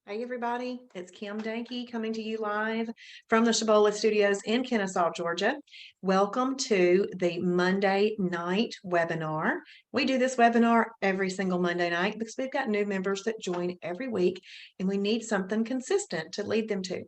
Hey everybody, it's Kim Danke coming to you live from the Shabola Studios in Kennesaw, Georgia. Welcome to the Monday night webinar. We do this webinar every single Monday night because we've got new members that join every week and we need something consistent to lead them to.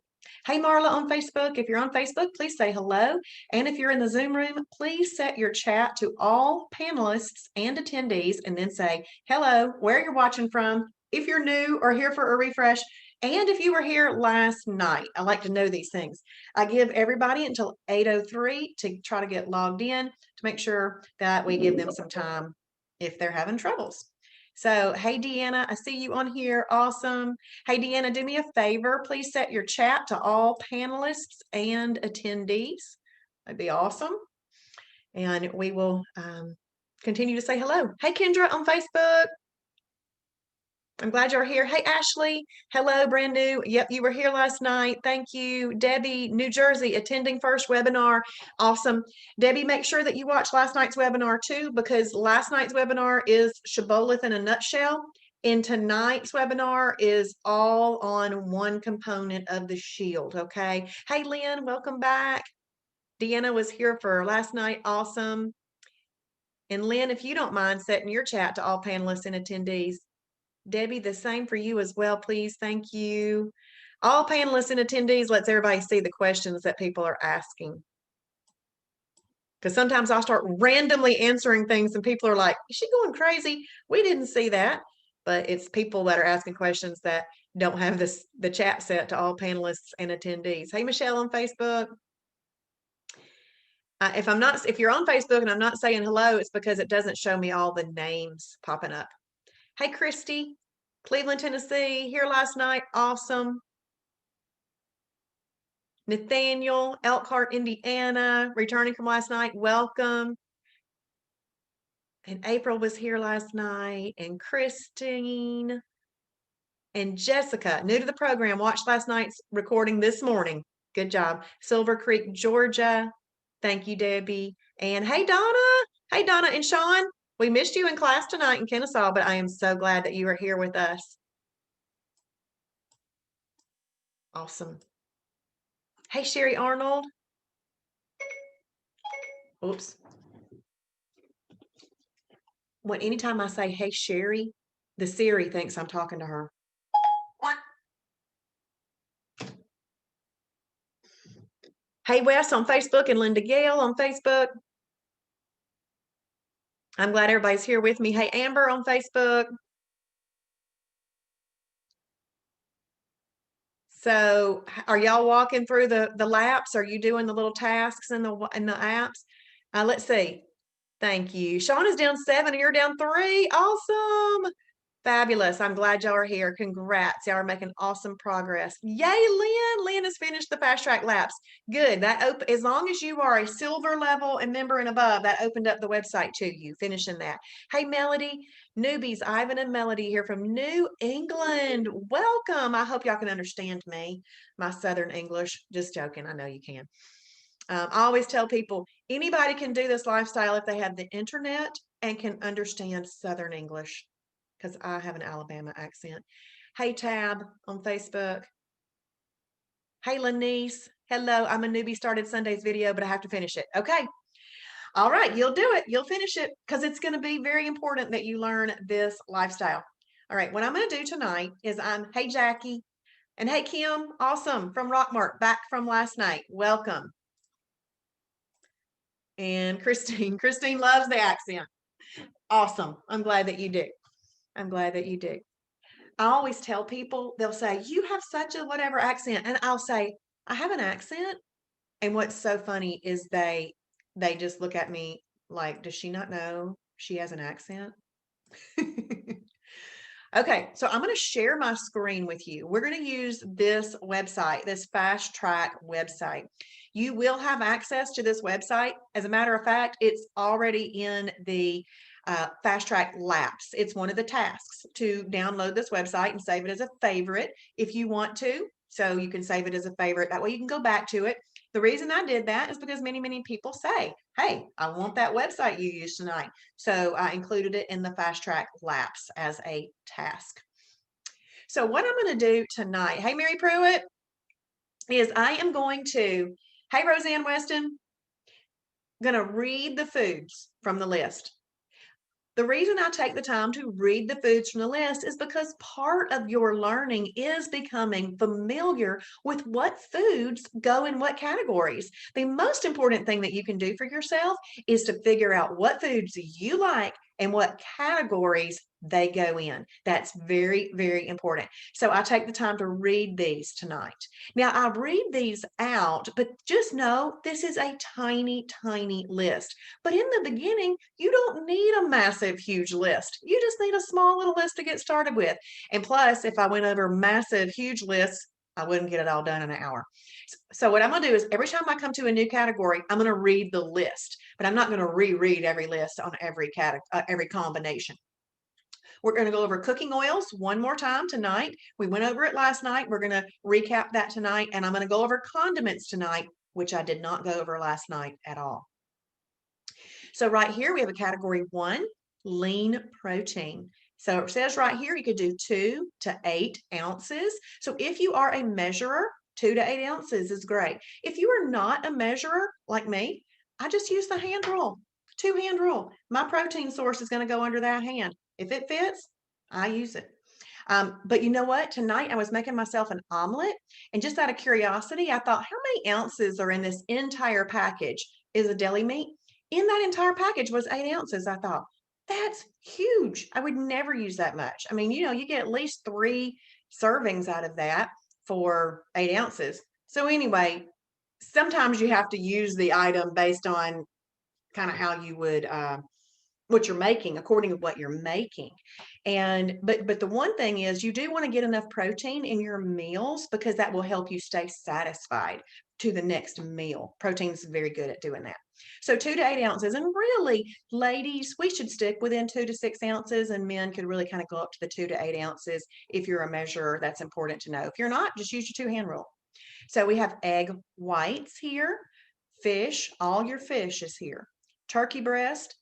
Hey Marla on Facebook, if you're on Facebook, please say hello. And if you're in the Zoom room, please set your chat to all panelists and attendees and then say hello, where you're watching from, if you're new or here for a refresh, and if you were here last night. I like to know these things. I give everybody until 8:03 to try to get logged in to make sure that we give them some time if they're having troubles. So, hey, Deanna, I see you on here. Awesome. Hey, Deanna, do me a favor. Please set your chat to all panelists and attendees. That'd be awesome. And we will continue to say hello. Hey, Kendra on Facebook. I'm glad you're here. Hey, Ashley. Hello, brand new. Yep, you were here last night. Thank you. Debbie, New Jersey, attending first webinar. Awesome. Debbie, make sure that you watch last night's webinar too, because last night's webinar is Shibboleth in a nutshell. And tonight's webinar is all on one component of the shield, okay? Hey, Lynn, welcome back. Deanna was here for last night. Awesome. And Lynn, if you don't mind setting your chat to all panelists and attendees, Debbie, the same for you as well, please. Thank you. All panelists and attendees lets everybody see the questions that people are asking. Because sometimes I'll start randomly answering things and people are like, is she going crazy? We didn't see that. But it's people that are asking questions that don't have the chat set to all panelists and attendees. Hey, Michelle on Facebook. If you're on Facebook and I'm not saying hello, it's because it doesn't show me all the names popping up. Hey, Christy, Cleveland, Tennessee, here last night. Awesome. Nathaniel, Elkhart, Indiana, returning from last night. Welcome. And April was here last night. And Christine. And Jessica, new to the program, watched last night's recording this morning. Good job. Silver Creek, Georgia. Thank you, Debbie. And hey, Donna. Hey, Donna and Sean. We missed you in class tonight in Kennesaw, but I am so glad that you are here with us. Awesome. Hey, Sherry Arnold. Oops. Anytime I say, hey, Sherry, the Siri thinks I'm talking to her. What? Hey, Wes on Facebook and Linda Gale on Facebook. I'm glad everybody's here with me. Hey, Amber on Facebook. So are y'all walking through the laps? Are you doing the little tasks in the apps? Let's see. Thank you. Sean is down 7 and you're down 3. Awesome. Fabulous. I'm glad y'all are here. Congrats. Y'all are making awesome progress. Yay, Lynn. Lynn has finished the fast track laps. Good. As long as you are a silver level and member and above, that opened up the website to you, finishing that. Hey, Melody, newbies, Ivan and Melody here from New England. Welcome. I hope y'all can understand me, my Southern English. Just joking. I know you can. I always tell people anybody can do this lifestyle if they have the internet and can understand Southern English, because I have an Alabama accent. Hey, Tab on Facebook. Hey, Lanice. Hello, I'm a newbie, started Sunday's video, but I have to finish it. Okay. All right, you'll do it. You'll finish it because it's going to be very important that you learn this lifestyle. All right, what I'm going to do tonight is hey, Jackie, and hey, Kim, awesome, from Rockmart, back from last night. Welcome. And Christine. Christine loves the accent. Awesome. I'm glad that you do. I'm glad that you do. I always tell people, they'll say, you have such a whatever accent. And I'll say, I have an accent. And what's so funny is they just look at me like, does she not know she has an accent? Okay, so I'm going to share my screen with you. We're going to use this website, this Fast Track website. You will have access to this website. As a matter of fact, it's already in the Fast Track Laps. It's one of the tasks to download this website and save it as a favorite if you want to. So you can save it as a favorite. That way you can go back to it. The reason I did that is because many, many people say, hey, I want that website you used tonight. So I included it in the Fast Track Laps as a task. So what I'm going to do tonight, hey, Mary Pruitt, is I am going to, hey, Roseanne Weston, going to read the foods from the list. The reason I take the time to read the foods from the list is because part of your learning is becoming familiar with what foods go in what categories. The most important thing that you can do for yourself is to figure out what foods you like and what categories they go in. That's very, very important. So I take the time to read these tonight. Now, I read these out, but just know this is a tiny, tiny list. But in the beginning, you don't need a massive, huge list. You just need a small little list to get started with. And plus, if I went over massive, huge lists, I wouldn't get it all done in an hour. So what I'm going to do is every time I come to a new category, I'm going to read the list, but I'm not going to reread every list on every every combination. We're going to go over cooking oils one more time tonight. We went over it last night. We're going to recap that tonight, and I'm going to go over condiments tonight, which I did not go over last night at all. So right here, we have a category 1, lean protein. So it says right here, you could do 2 to 8 ounces. So if you are a measurer, 2 to 8 ounces is great. If you are not a measurer like me, I just use the hand rule, 2-hand rule. My protein source is going to go under that hand. If it fits, I use it. But you know what? Tonight I was making myself an omelet, and just out of curiosity, I thought, how many ounces are in this entire package? Is a deli meat? In that entire package was 8 ounces. I thought, that's huge. I would never use that much. I mean, you get at least 3 servings out of that for 8 ounces. So anyway, sometimes you have to use the item based on kind of how you would what you're making, according to what you're making. And but the one thing is, you do want to get enough protein in your meals because that will help you stay satisfied to the next meal. Protein is very good at doing that. So 2 to 8 ounces, and really, ladies, we should stick within 2 to 6 ounces, and men could really kind of go up to the 2 to 8 ounces. If you're a measurer, that's important to know. If you're not, just use your 2-hand rule. So we have egg whites here, fish, all your fish is here, turkey breast,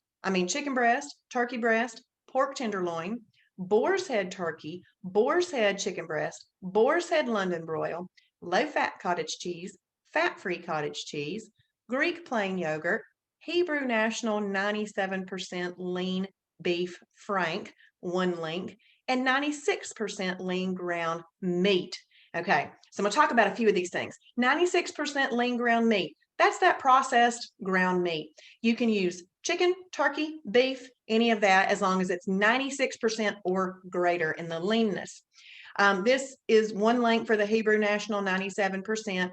chicken breast, turkey breast, pork tenderloin, boar's head turkey, boar's head chicken breast, boar's head London broil, low-fat cottage cheese, fat-free cottage cheese, Greek plain yogurt, Hebrew National 97% lean beef frank, 1 link, and 96% lean ground meat. Okay, so I'm going to talk about a few of these things. 96% lean ground meat. That's that processed ground meat. You can use chicken, turkey, beef, any of that, as long as it's 96% or greater in the leanness. This is 1 link for the Hebrew National 97%.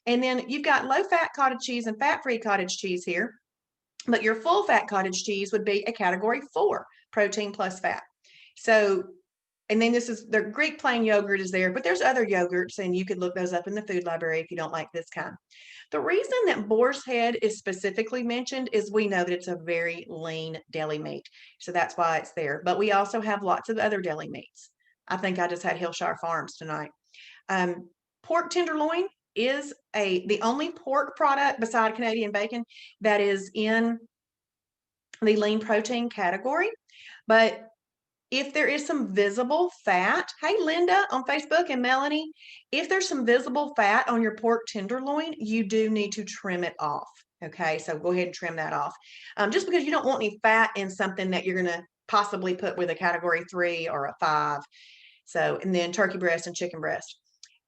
And then you've got low-fat cottage cheese and fat-free cottage cheese here. But your full-fat cottage cheese would be a category 4, protein plus fat. So, and then this is the Greek plain yogurt is there, but there's other yogurts, and you could look those up in the food library if you don't like this kind. The reason that boar's head is specifically mentioned is we know that it's a very lean deli meat. So that's why it's there. But we also have lots of other deli meats. I think I just had Hillshire Farms tonight. Pork tenderloin is the only pork product beside Canadian bacon that is in the lean protein category. But if there is some visible fat, hey, Linda on Facebook and Melanie, if there's some visible fat on your pork tenderloin, you do need to trim it off. Okay, so go ahead and trim that off. Just because you don't want any fat in something that you're going to possibly put with a category 3 or a 5. So, and then turkey breast and chicken breast.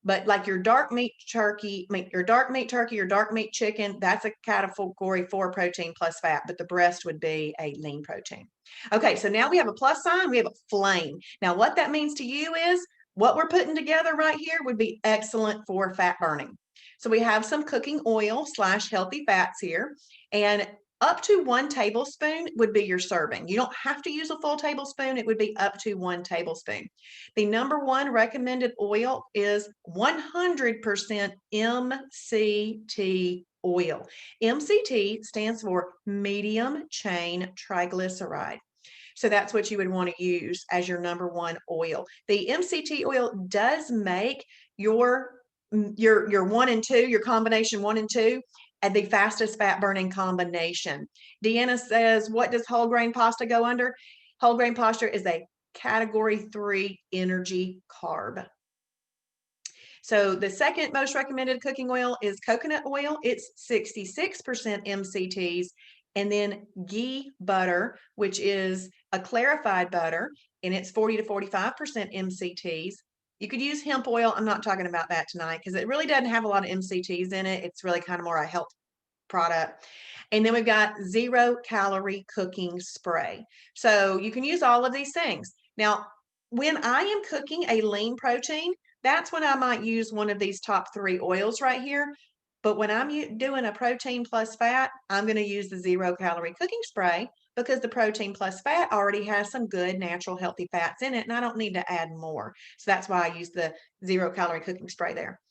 But like your dark meat turkey, your dark meat turkey, your dark meat chicken, that's a category 4 protein plus fat, but the breast would be a lean protein. Okay, so now we have a plus sign, we have a flame. Now what that means to you is what we're putting together right here would be excellent for fat burning. So we have some cooking oil / healthy fats here, and up to 1 tablespoon would be your serving. You don't have to use a full tablespoon. It would be up to 1 tablespoon. The number 1 recommended oil is 100% MCT oil. MCT stands for medium chain triglyceride. So that's what you would want to use as your number 1 oil. The MCT oil does make your 1 and 2, your combination 1 and 2, and the fastest fat burning combination. Deanna says, what does whole grain pasta go under? Whole grain pasta is a category 3 energy carb. So the second most recommended cooking oil is coconut oil. It's 66% MCTs. And then ghee butter, which is a clarified butter, and it's 40 to 45% MCTs. You could use hemp oil. I'm not talking about that tonight because it really doesn't have a lot of MCTs in it. It's really kind of more a health product. And then we've got 0-calorie cooking spray. So you can use all of these things. Now, when I am cooking a lean protein, that's when I might use one of these top 3 oils right here. But when I'm doing a protein plus fat, I'm going to use the 0-calorie cooking spray because the protein plus fat already has some good natural healthy fats in it, and I don't need to add more. So that's why I use the 0-calorie cooking spray there.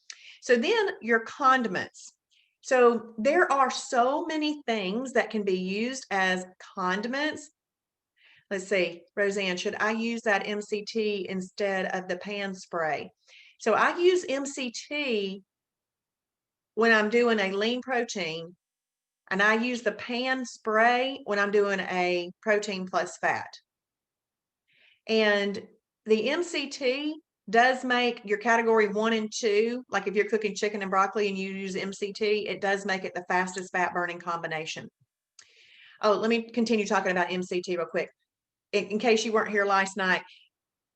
So then your condiments. So there are so many things that can be used as condiments. Let's see, Roseanne, should I use that MCT instead of the pan spray? So I use MCT when I'm doing a lean protein, and I use the pan spray when I'm doing a protein plus fat. And the MCT does make your category 1 and 2, like if you're cooking chicken and broccoli and you use MCT, it does make it the fastest fat burning combination. Oh, let me continue talking about MCT real quick. In case you weren't here last night,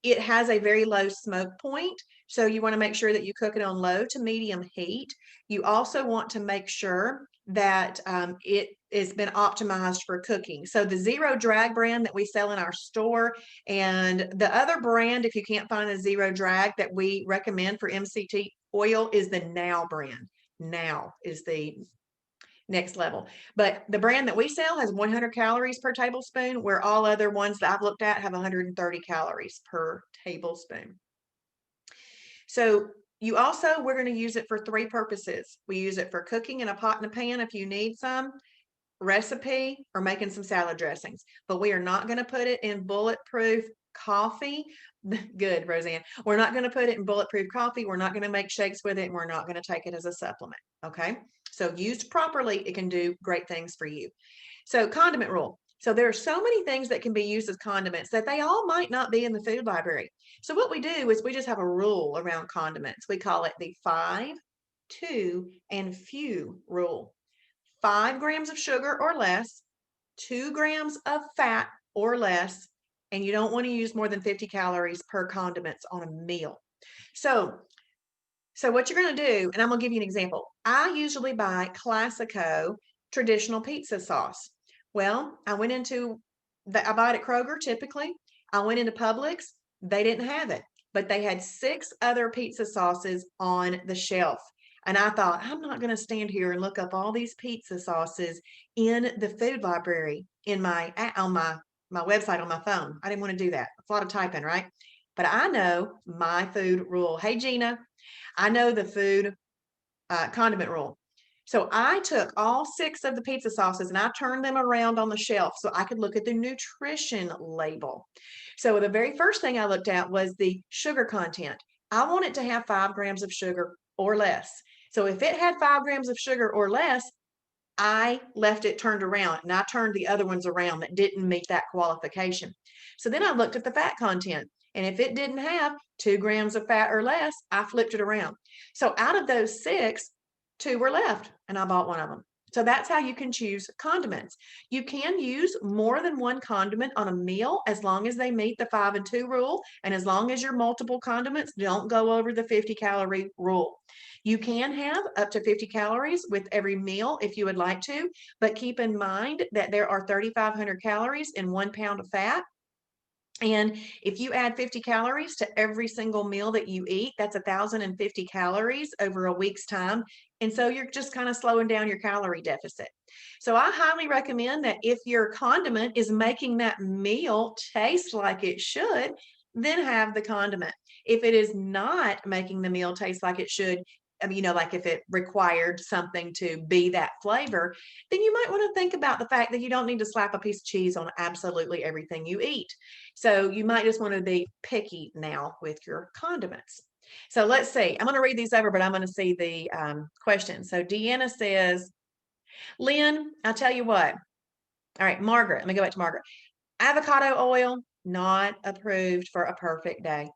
it has a very low smoke point. So you want to make sure that you cook it on low to medium heat. You also want to make sure that it has been optimized for cooking. So the Zero Drag brand that we sell in our store, and the other brand, if you can't find a Zero Drag that we recommend for MCT oil, is the Now brand. Now is the next level. But the brand that we sell has 100 calories per tablespoon, where all other ones that I've looked at have 130 calories per tablespoon. So you also, we're going to use it for 3 purposes. We use it for cooking in a pot and a pan if you need some, recipe, or making some salad dressings. But we are not going to put it in bulletproof coffee. Good, Roseanne. We're not going to put it in bulletproof coffee. We're not going to make shakes with it, and we're not going to take it as a supplement. Okay. So used properly, it can do great things for you. So condiment rule. So there are so many things that can be used as condiments that they all might not be in the food library. So what we do is we just have a rule around condiments. We call it the 5, 2, and few rule. 5 grams of sugar or less, 2 grams of fat or less, and you don't want to use more than 50 calories per condiments on a meal. So what you're going to do, and I'm going to give you an example. I usually buy Classico traditional pizza sauce. Well, I buy it at Kroger typically. I went into Publix. They didn't have it, but they had 6 other pizza sauces on the shelf. And I thought, I'm not going to stand here and look up all these pizza sauces in the food library on my website on my phone. I didn't want to do that. It's a lot of typing, right? But I know my food rule. Hey, Gina, I know the food condiment rule. So I took all 6 of the pizza sauces and I turned them around on the shelf so I could look at the nutrition label. So the very first thing I looked at was the sugar content. I want it to have 5 grams of sugar or less. So if it had 5 grams of sugar or less, I left it turned around, and I turned the other ones around that didn't meet that qualification. So then I looked at the fat content, and if it didn't have 2 grams of fat or less, I flipped it around. So out of those 6, 2 were left, and I bought one of them. So that's how you can choose condiments. You can use more than one condiment on a meal as long as they meet the 5 and 2 rule, and as long as your multiple condiments don't go over the 50-calorie rule. You can have up to 50 calories with every meal if you would like to, but keep in mind that there are 3,500 calories in 1 pound of fat. And if you add 50 calories to every single meal that you eat, that's 1,050 calories over a week's time. And so you're just kind of slowing down your calorie deficit. So I highly recommend that if your condiment is making that meal taste like it should, then have the condiment. If it is not making the meal taste like it should, I mean, like if it required something to be that flavor, then you might want to think about the fact that you don't need to slap a piece of cheese on absolutely everything you eat. So you might just want to be picky now with your condiments. So let's see. I'm going to read these over, but I'm going to see the questions. So Deanna says, Lynn, I'll tell you what. All right, Margaret. Let me go back to Margaret. Avocado oil, not approved for a perfect day.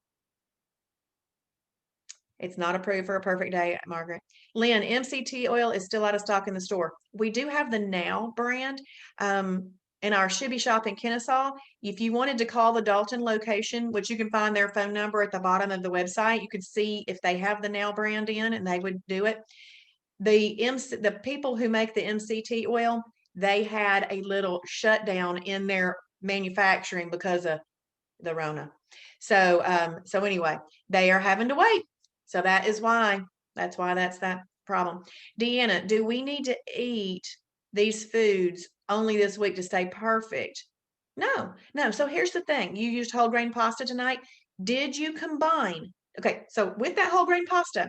It's not approved for a perfect day, Margaret. Lynn, MCT oil is still out of stock in the store. We do have the Now brand in our Shibby shop in Kennesaw. If you wanted to call the Dalton location, which you can find their phone number at the bottom of the website, you could see if they have the Now brand in and they would do it. The people who make the MCT oil, they had a little shutdown in their manufacturing because of the Rona. So anyway, they are having to wait. So that's why that's that problem. Deanna, do we need to eat these foods only this week to stay perfect? No. So here's the thing. You used whole grain pasta tonight. Did you combine? Okay, so with that whole grain pasta,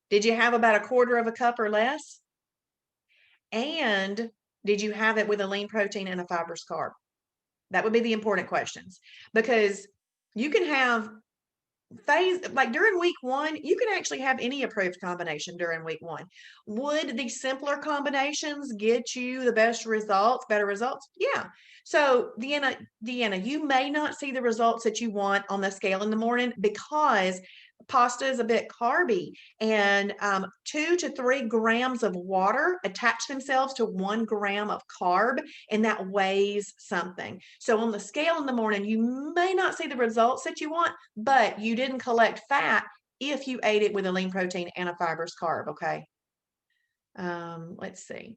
did you have about a quarter of a cup or less? And did you have it with a lean protein and a fibrous carb? That would be the important questions, because you can have like during week 1, you can actually have any approved combination during week 1. Would the simpler combinations get you the best results, better results? Yeah. So Deanna, you may not see the results that you want on the scale in the morning because pasta is a bit carby, and 2 to 3 grams of water attach themselves to 1 gram of carb, and that weighs something. So on the scale in the morning, you may not see the results that you want, but you didn't collect fat if you ate it with a lean protein and a fibrous carb. Okay. Let's see.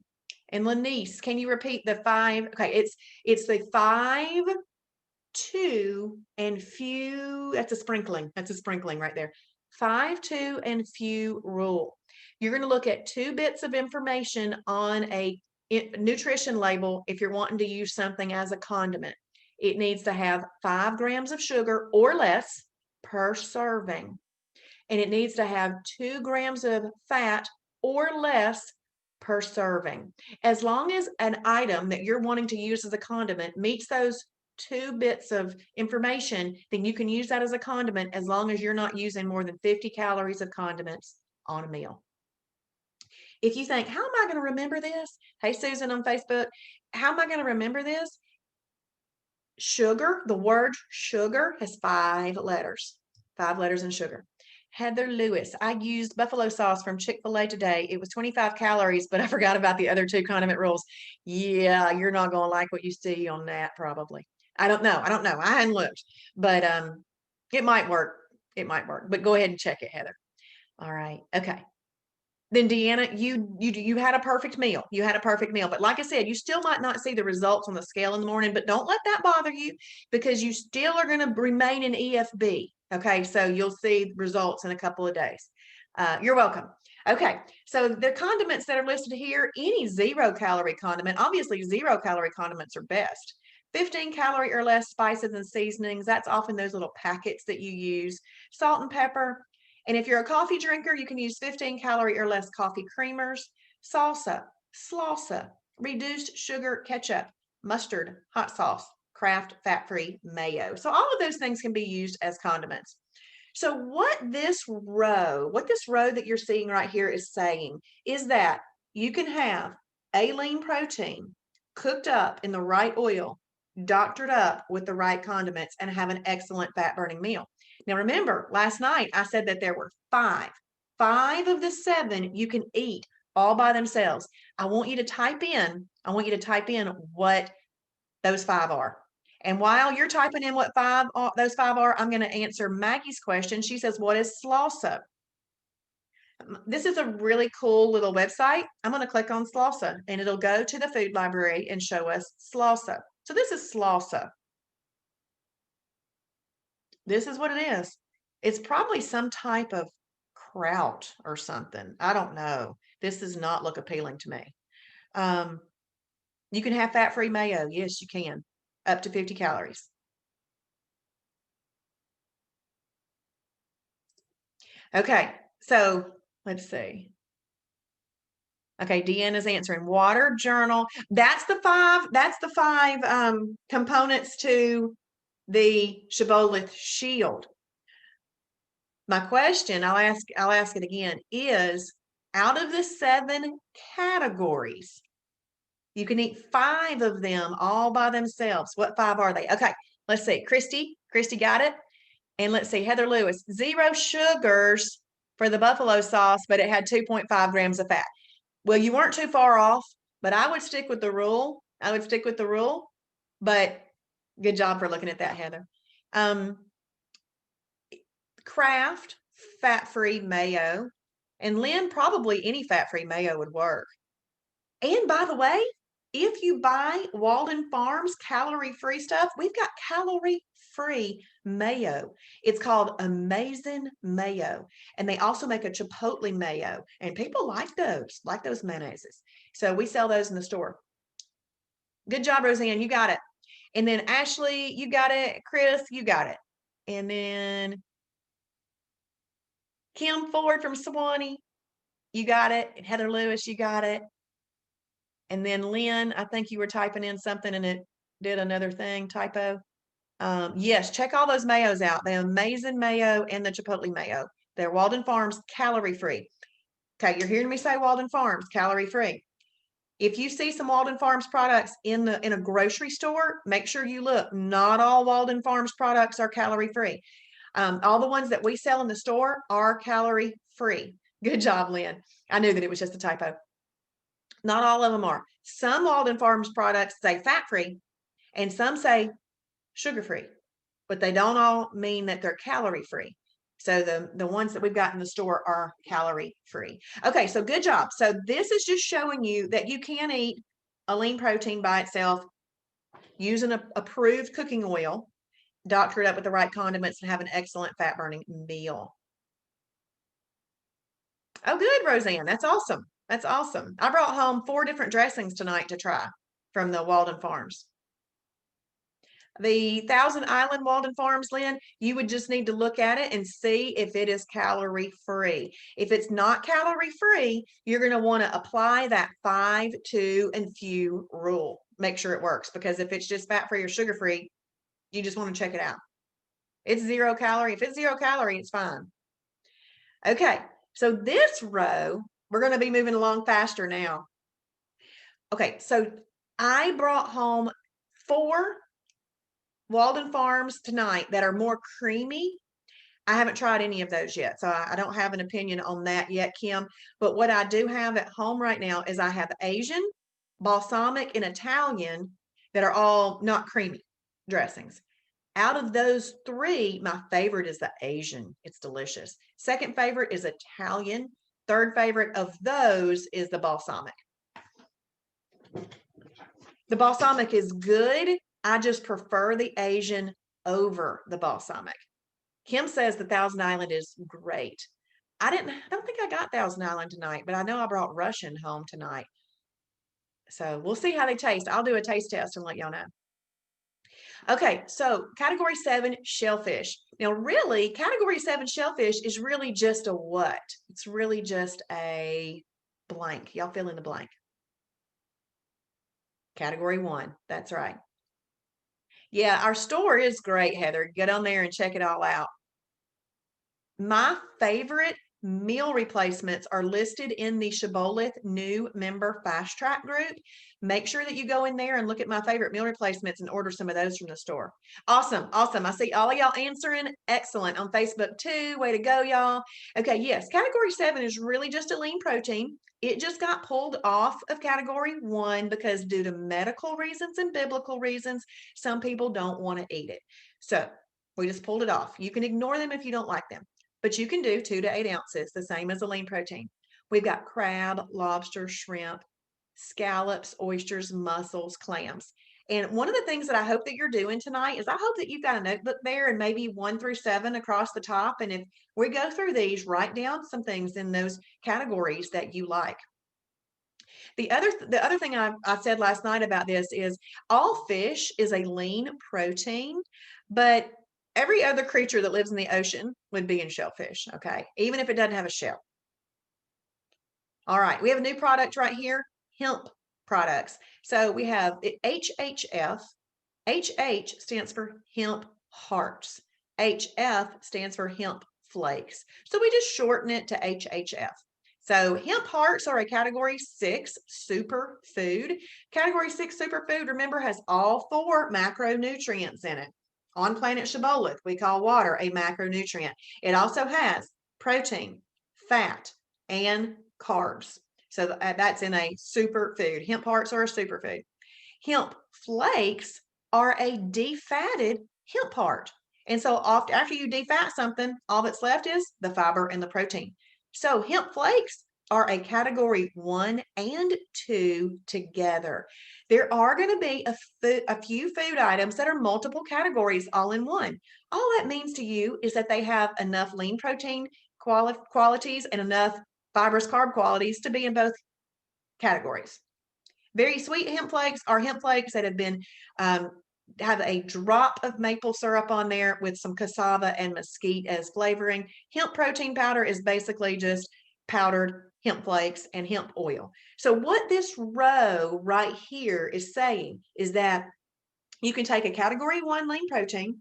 And Lanice, can you repeat the 5? Okay, it's the 5, 2, and few. That's a sprinkling right there. 5, 2, and few rule. You're going to look at 2 bits of information on a nutrition label if you're wanting to use something as a condiment. It needs to have 5 grams of sugar or less per serving, and it needs to have 2 grams of fat or less per serving. As long as an item that you're wanting to use as a condiment meets those 2 bits of information, then you can use that as a condiment as long as you're not using more than 50 calories of condiments on a meal. If you think, how am I going to remember this? Hey, Susan on Facebook, how am I going to remember this? Sugar, the word sugar has 5 letters, 5 letters in sugar. Heather Lewis, I used buffalo sauce from Chick-fil-A today. It was 25 calories, but I forgot about the other 2 condiment rules. Yeah, you're not going to like what you see on that probably. I don't know. I hadn't looked, but it might work. But go ahead and check it, Heather. All right. Okay. Then Deanna, you had a perfect meal. But like I said, you still might not see the results on the scale in the morning, but don't let that bother you, because you still are going to remain in EFB. Okay. So you'll see results in a couple of days. You're welcome. Okay. So the condiments that are listed here, any 0-calorie condiment, obviously 0-calorie condiments are best. 15 calorie or less spices and seasonings. That's often those little packets that you use. Salt and pepper. And if you're a coffee drinker, you can use 15 calorie or less coffee creamers, salsa, salsa, reduced sugar ketchup, mustard, hot sauce, Kraft fat-free mayo. So all of those things can be used as condiments. So what this row that you're seeing right here is saying is that you can have a lean protein cooked up in the right oil, doctored up with the right condiments, and have an excellent fat burning meal. Now, remember, last night I said that there were 5. 5 of the 7 you can eat all by themselves. I want you to type in what those 5 are. And while you're typing in what those 5 are, I'm going to answer Maggie's question. She says, what is Slawsa? This is a really cool little website. I'm going to click on Slawsa, and it'll go to the food library and show us Slawsa. So this is Slawsa. This is what it is. It's probably some type of kraut or something. I don't know. This does not look appealing to me. You can have fat-free mayo. Yes, you can. Up to 50 calories. Okay, so let's see. Okay, Deanna's answering water, journal. That's the 5 components to the Shibboleth Shield. My question, I'll ask it again, is out of the 7 categories, you can eat 5 of them all by themselves. What 5 are they? Okay, Let's see, Christy got it. And let's see, Heather Lewis, 0 sugars for the buffalo sauce, but it had 2.5 grams of fat. Well, you weren't too far off, but I would stick with the rule. But good job for looking at that, Heather. Kraft fat-free mayo. And Lynn, probably any fat-free mayo would work. And by the way, if you buy Walden Farms calorie-free stuff, we've got calorie-free mayo. It's called Amazing Mayo. And they also make a chipotle mayo. And people like those mayonnaises. So we sell those in the store. Good job, Roseanne. You got it. And then Ashley, you got it. Chris, you got it. And then Kim Ford from Sewanee, you got it. And Heather Lewis, you got it. And then Lynn, I think you were typing in something and it did another thing, typo. Yes, check all those mayos out. The Amazing Mayo and the Chipotle Mayo. They're Walden Farms calorie-free. Okay, you're hearing me say Walden Farms calorie-free. If you see some Walden Farms products in a grocery store, make sure you look. Not all Walden Farms products are calorie-free. All the ones that we sell in the store are calorie-free. Good job, Lynn. I knew that it was just a typo. Not all of them are. Some Walden Farms products say fat-free and some say sugar-free, but they don't all mean that they're calorie-free. So the ones that we've got in the store are calorie-free. Okay, so good job. So this is just showing you that you can eat a lean protein by itself using an approved cooking oil, doctor it up with the right condiments, and have an excellent fat-burning meal. Oh, good, Roseanne. That's awesome. That's awesome. I brought home 4 different dressings tonight to try from the Walden Farms. The Thousand Island Walden Farms, Lynn, you would just need to look at it and see if it is calorie-free. If it's not calorie-free, you're going to want to apply that 5, 2, and few rule. Make sure it works, because if it's just fat-free or sugar-free, you just want to check it out. It's 0 calorie. If it's 0 calorie, it's fine. Okay, so this row, we're going to be moving along faster now. Okay, so I brought home 4 Walden Farms tonight that are more creamy. I haven't tried any of those yet, so I don't have an opinion on that yet, Kim. But what I do have at home right now is I have Asian, balsamic, and Italian that are all not creamy dressings. Out of those 3, my favorite is the Asian. It's delicious. Second favorite is Italian. Third favorite of those is the balsamic. The balsamic is good. I just prefer the Asian over the balsamic. Kim says the Thousand Island is great. I don't think I got Thousand Island tonight, but I know I brought Russian home tonight. So we'll see how they taste. I'll do a taste test and let y'all know. Okay, so category 7, shellfish. Now, really, category 7 shellfish is really just a what? It's really just a blank. Y'all fill in the blank. Category 1, that's right. Yeah, our store is great, Heather. Get on there and check it all out. My favorite meal replacements are listed in the Shibboleth new member fast track group. Make sure that you go in there and look at my favorite meal replacements and order some of those from the store. Awesome. Awesome. I see all of y'all answering. Excellent. On Facebook too. Way to go, y'all. Okay. Yes. Category 7 is really just a lean protein. It just got pulled off of category 1 because due to medical reasons and biblical reasons, some people don't want to eat it. So we just pulled it off. You can ignore them if you don't like them, but you can do 2 to 8 ounces, the same as a lean protein. We've got crab, lobster, shrimp, scallops, oysters, mussels, clams. And one of the things that I hope that you're doing tonight is I hope that you've got a notebook there and maybe 1 through 7 across the top. And if we go through these, write down some things in those categories that you like. The other thing I said last night about this is all fish is a lean protein, but every other creature that lives in the ocean would be in shellfish, okay? Even if it doesn't have a shell. All right, we have a new product right here, hemp products. So we have HHF. HH stands for hemp hearts. HF stands for hemp flakes. So we just shorten it to HHF. So hemp hearts are a category 6 superfood. Category 6 superfood, remember, has all 4 macronutrients in it. on planet Shibboleth, we call water a macronutrient. It also has protein, fat, and carbs. So that's in a superfood. Hemp hearts are a superfood. Hemp flakes are a defatted hemp heart. And so after you defat something, all that's left is the fiber and the protein. So hemp flakes are a category 1 and 2 together. There are going to be a few food items that are multiple categories all in one. All that means to you is that they have enough lean protein qualities and enough fibrous carb qualities to be in both categories. Very sweet hemp flakes are hemp flakes that have been have a drop of maple syrup on there with some cassava and mesquite as flavoring. Hemp protein powder is basically just powdered hemp flakes and hemp oil. So what this row right here is saying is that you can take a category 1 lean protein,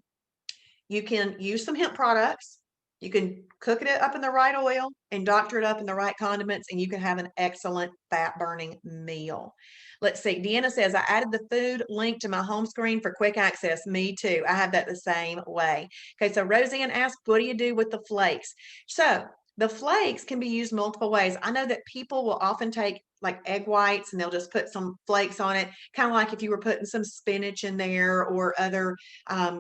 you can use some hemp products, you can cook it up in the right oil and doctor it up in the right condiments, and you can have an excellent fat burning meal. Let's see. Deanna says, I added the food link to my home screen for quick access. Me too. I have that the same way. Okay, so Roseanne asked, what do you do with the flakes? So the flakes can be used multiple ways. I know that people will often take like egg whites and they'll just put some flakes on it, kind of like if you were putting some spinach in there or other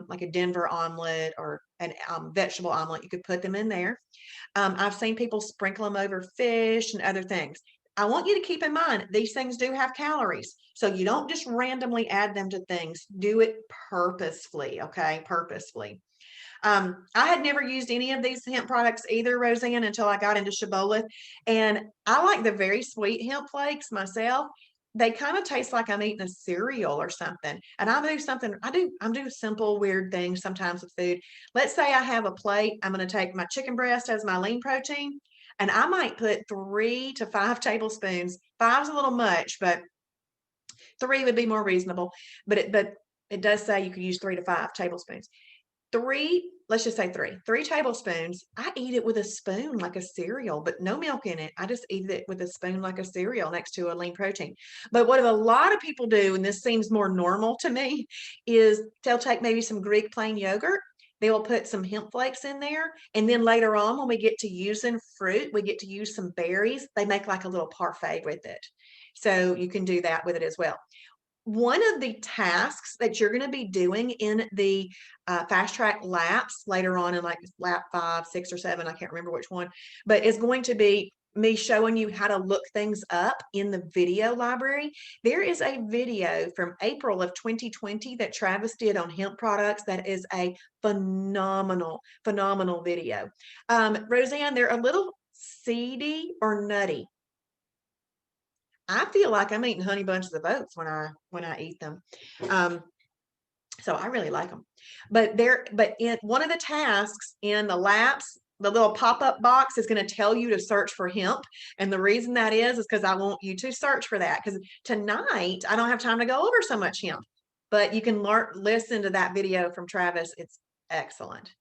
like a Denver omelet or an vegetable omelet, you could put them in there. I've seen people sprinkle them over fish and other things. I want you to keep in mind, these things do have calories. So you don't just randomly add them to things. Do it purposefully, okay? Purposefully. I had never used any of these hemp products either, Roseanne, until I got into Shibboleth. And I like the very sweet hemp flakes myself. They kind of taste like I'm eating a cereal or something. And I'm doing simple, weird things sometimes with food. Let's say I have a plate. I'm going to take my chicken breast as my lean protein. And I might put 3 to 5 tablespoons. 5's a little much, but 3 would be more reasonable. But it does say you could use 3 to 5 tablespoons. Let's just say 3 tablespoons. I eat it with a spoon like a cereal, but no milk in it. I just eat it with a spoon like a cereal next to a lean protein. But what a lot of people do, and this seems more normal to me, is they'll take maybe some Greek plain yogurt. They will put some hemp flakes in there. And then later on, when we get to using fruit, we get to use some berries. They make like a little parfait with it. So you can do that with it as well. One of the tasks that you're going to be doing in the fast track laps later on in like lap 5, 6, or 7, I can't remember which one, but is going to be me showing you how to look things up in the video library. There is a video from April of 2020 that Travis did on hemp products that is a phenomenal, phenomenal video. Roseanne, they're a little seedy or nutty. I feel like I'm eating honey bunches of oats when I eat them. So I really like them. But in one of the tasks in the laps, the little pop-up box is going to tell you to search for hemp. And the reason that is because I want you to search for that. Because tonight I don't have time to go over so much hemp. But you can listen to that video from Travis. It's excellent.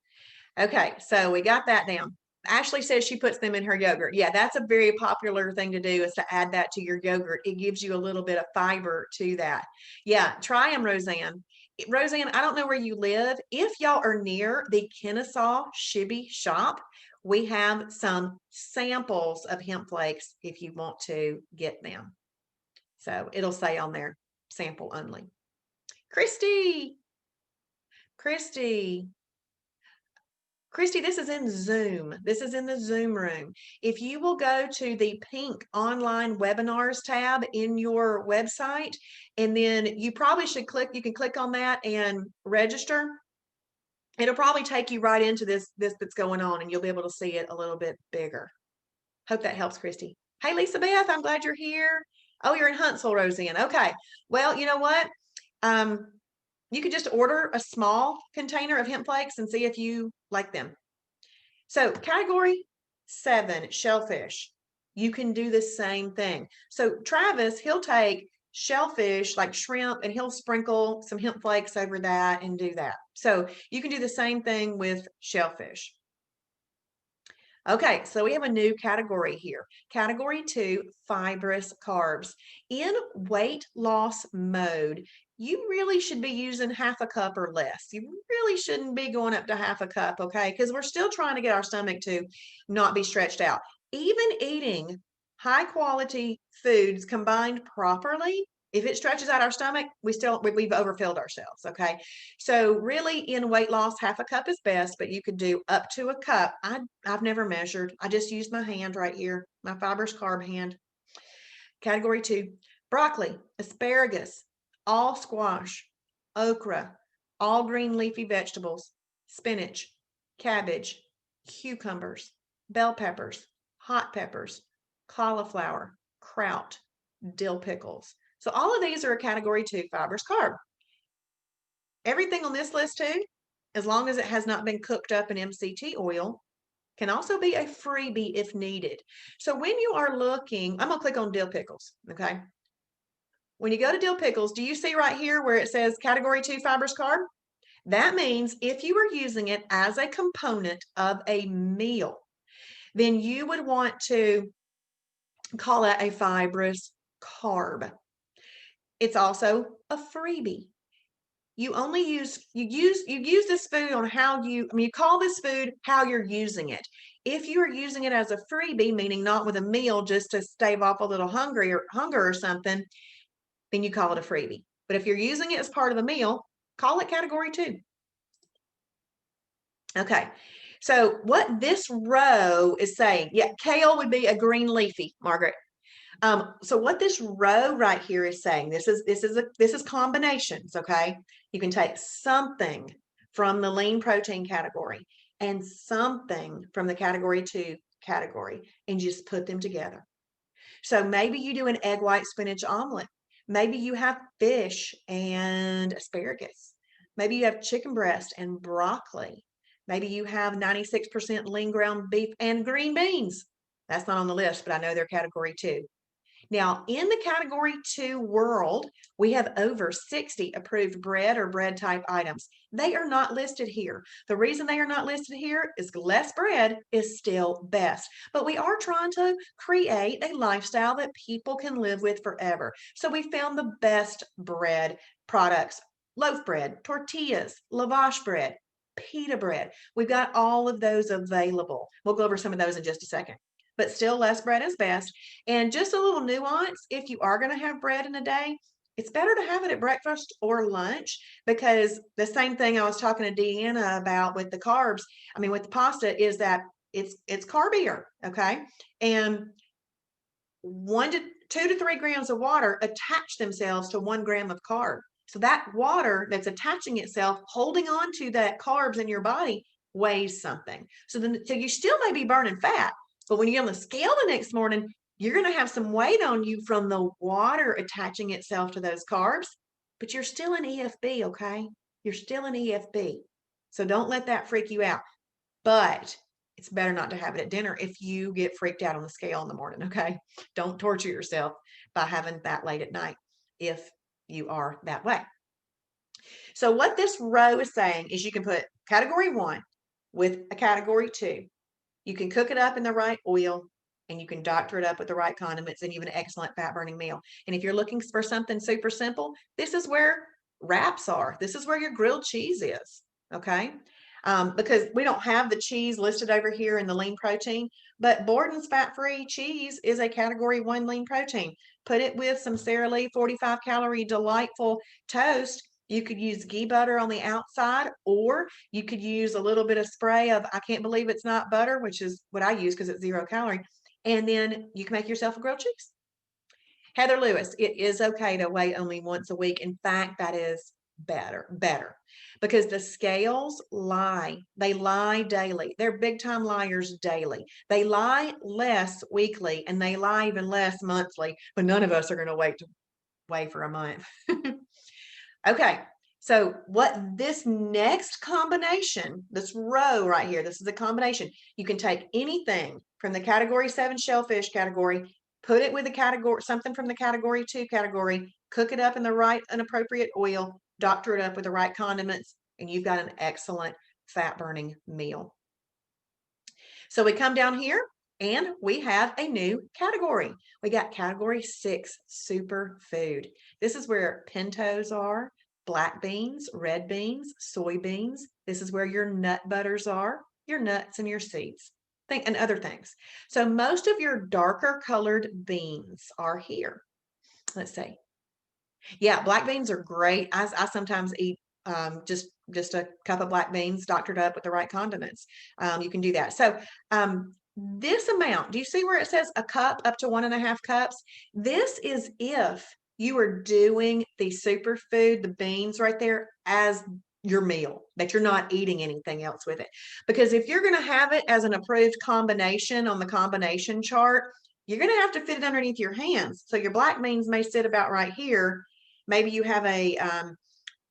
Okay, so we got that down. Ashley says she puts them in her yogurt. Yeah, that's a very popular thing to do, is to add that to your yogurt. It gives you a little bit of fiber to that. Yeah, try them, Roseanne. Roseanne, I don't know where you live. If y'all are near the Kennesaw Shibby shop, we have some samples of hemp flakes if you want to get them. So it'll say on there, sample only. Christy, Christy, this is in Zoom. This is in the Zoom room. If you will go to the pink online webinars tab in your website, and then you probably should you can click on that and register. It'll probably take you right into this that's going on, and you'll be able to see it a little bit bigger. Hope that helps, Christy. Hey, Lisa Beth, I'm glad you're here. Oh, you're in Huntsville, Roseanne. Okay. Well, you know what? You could just order a small container of hemp flakes and see if you like them. So category 7, shellfish. You can do the same thing. So Travis, he'll take shellfish like shrimp and he'll sprinkle some hemp flakes over that and do that. So you can do the same thing with shellfish. Okay, so we have a new category here. Category 2, fibrous carbs. In weight loss mode, you really should be using half a cup or less. You really shouldn't be going up to half a cup, okay? Because we're still trying to get our stomach to not be stretched out. Even eating high quality foods combined properly, if it stretches out our stomach, we've overfilled ourselves, okay? So really in weight loss, half a cup is best, but you could do up to a cup. I've never measured. I just used my hand right here, my fibrous carb hand. Category 2, broccoli, asparagus, all squash, okra, all green leafy vegetables, spinach, cabbage, cucumbers, bell peppers, hot peppers, cauliflower, kraut, dill pickles. So all of these are a category 2 fibrous carb. Everything on this list too, as long as it has not been cooked up in MCT oil, can also be a freebie if needed. So when you are looking, I'm gonna click on dill pickles, okay? When you go to dill pickles, do you see right here where it says category 2 fibrous carb? That means if you are using it as a component of a meal, then you would want to call it a fibrous carb. It's also a freebie. You use this food on how you call this food how you're using it. If you are using it as a freebie, meaning not with a meal just to stave off a little hunger or something, then you call it a freebie. But if you're using it as part of a meal, call it category 2. Okay. So what this row is saying, yeah, kale would be a green leafy, Margaret. So what this row right here is saying, this is combinations, okay? You can take something from the lean protein category and something from the category 2 category and just put them together. So maybe you do an egg white spinach omelet. Maybe you have fish and asparagus. Maybe you have chicken breast and broccoli. Maybe you have 96% lean ground beef and green beans. That's not on the list, but I know they're category 2. Now, in the category 2 world, we have over 60 approved bread or bread type items. They are not listed here. The reason they are not listed here is less bread is still best. But we are trying to create a lifestyle that people can live with forever. So we found the best bread products: loaf bread, tortillas, lavash bread, pita bread. We've got all of those available. We'll go over some of those in just a second. But still, less bread is best. And just a little nuance, if you are going to have bread in a day, it's better to have it at breakfast or lunch, because the same thing I was talking to Deanna about with the carbs, with the pasta, is that it's carbier, okay? And 2 to 3 grams of water attach themselves to 1 gram of carb. So that water that's attaching itself, holding on to that carbs in your body, weighs something. So you still may be burning fat, but when you get on the scale the next morning, you're going to have some weight on you from the water attaching itself to those carbs, but you're still an EFB, okay? You're still an EFB. So don't let that freak you out. But it's better not to have it at dinner if you get freaked out on the scale in the morning, okay? Don't torture yourself by having that late at night if you are that way. So what this row is saying is you can put category 1 with a category 2. You can cook it up in the right oil, and you can doctor it up with the right condiments, and you have an excellent fat burning meal. And if you're looking for something super simple, this is where wraps are. This is where your grilled cheese is, okay? Because we don't have the cheese listed over here in the lean protein, but Borden's fat-free cheese is a category 1 lean protein. Put it with some Sara Lee 45-calorie delightful toast. You could use ghee butter on the outside, or you could use a little bit of spray of, I can't believe it's not butter, which is what I use because it's 0 calorie. And then you can make yourself a grilled cheese. Heather Lewis, it is okay to weigh only once a week. In fact, that is better, because the scales lie. They lie daily. They're big time liars daily. They lie less weekly, and they lie even less monthly, but none of us are going to weigh for a month. Okay, so what this next combination, this row right here, this is a combination. You can take anything from the category 7 shellfish category, put it with something from the category 2 category, cook it up in the right and appropriate oil, doctor it up with the right condiments, and you've got an excellent fat burning meal. So we come down here. And we have a new category. We got category 6, superfood. This is where pintos are, black beans, red beans, soybeans. This is where your nut butters are, your nuts and your seeds, and other things. So most of your darker colored beans are here. Let's see. Yeah, black beans are great. I sometimes eat just a cup of black beans doctored up with the right condiments. You can do that. So this amount, do you see where it says a cup up to 1.5 cups? This is if you are doing the superfood, the beans right there, as your meal, that you're not eating anything else with it. Because if you're going to have it as an approved combination on the combination chart, you're going to have to fit it underneath your hands. So your black beans may sit about right here. Maybe you have a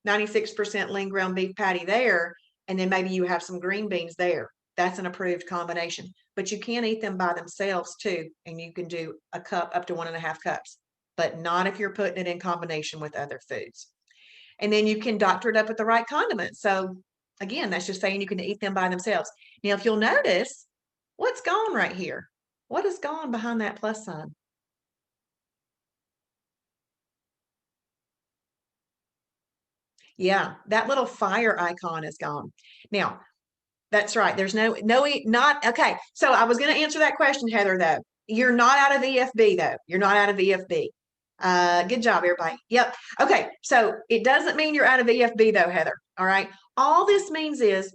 96% lean ground beef patty there, and then maybe you have some green beans there. That's an approved combination. But you can eat them by themselves too, and you can do a cup up to 1.5 cups, but not if you're putting it in combination with other foods. And then you can doctor it up with the right condiments. So again, that's just saying you can eat them by themselves. Now, if you'll notice, what's gone right here? What is gone behind that plus sign? Yeah, that little fire icon is gone. Now, that's right. There's not okay. So I was going to answer that question, Heather, though. You're not out of EFB, though. You're not out of EFB. Good job, everybody. Yep. Okay. So it doesn't mean you're out of EFB, though, Heather. All right. All this means is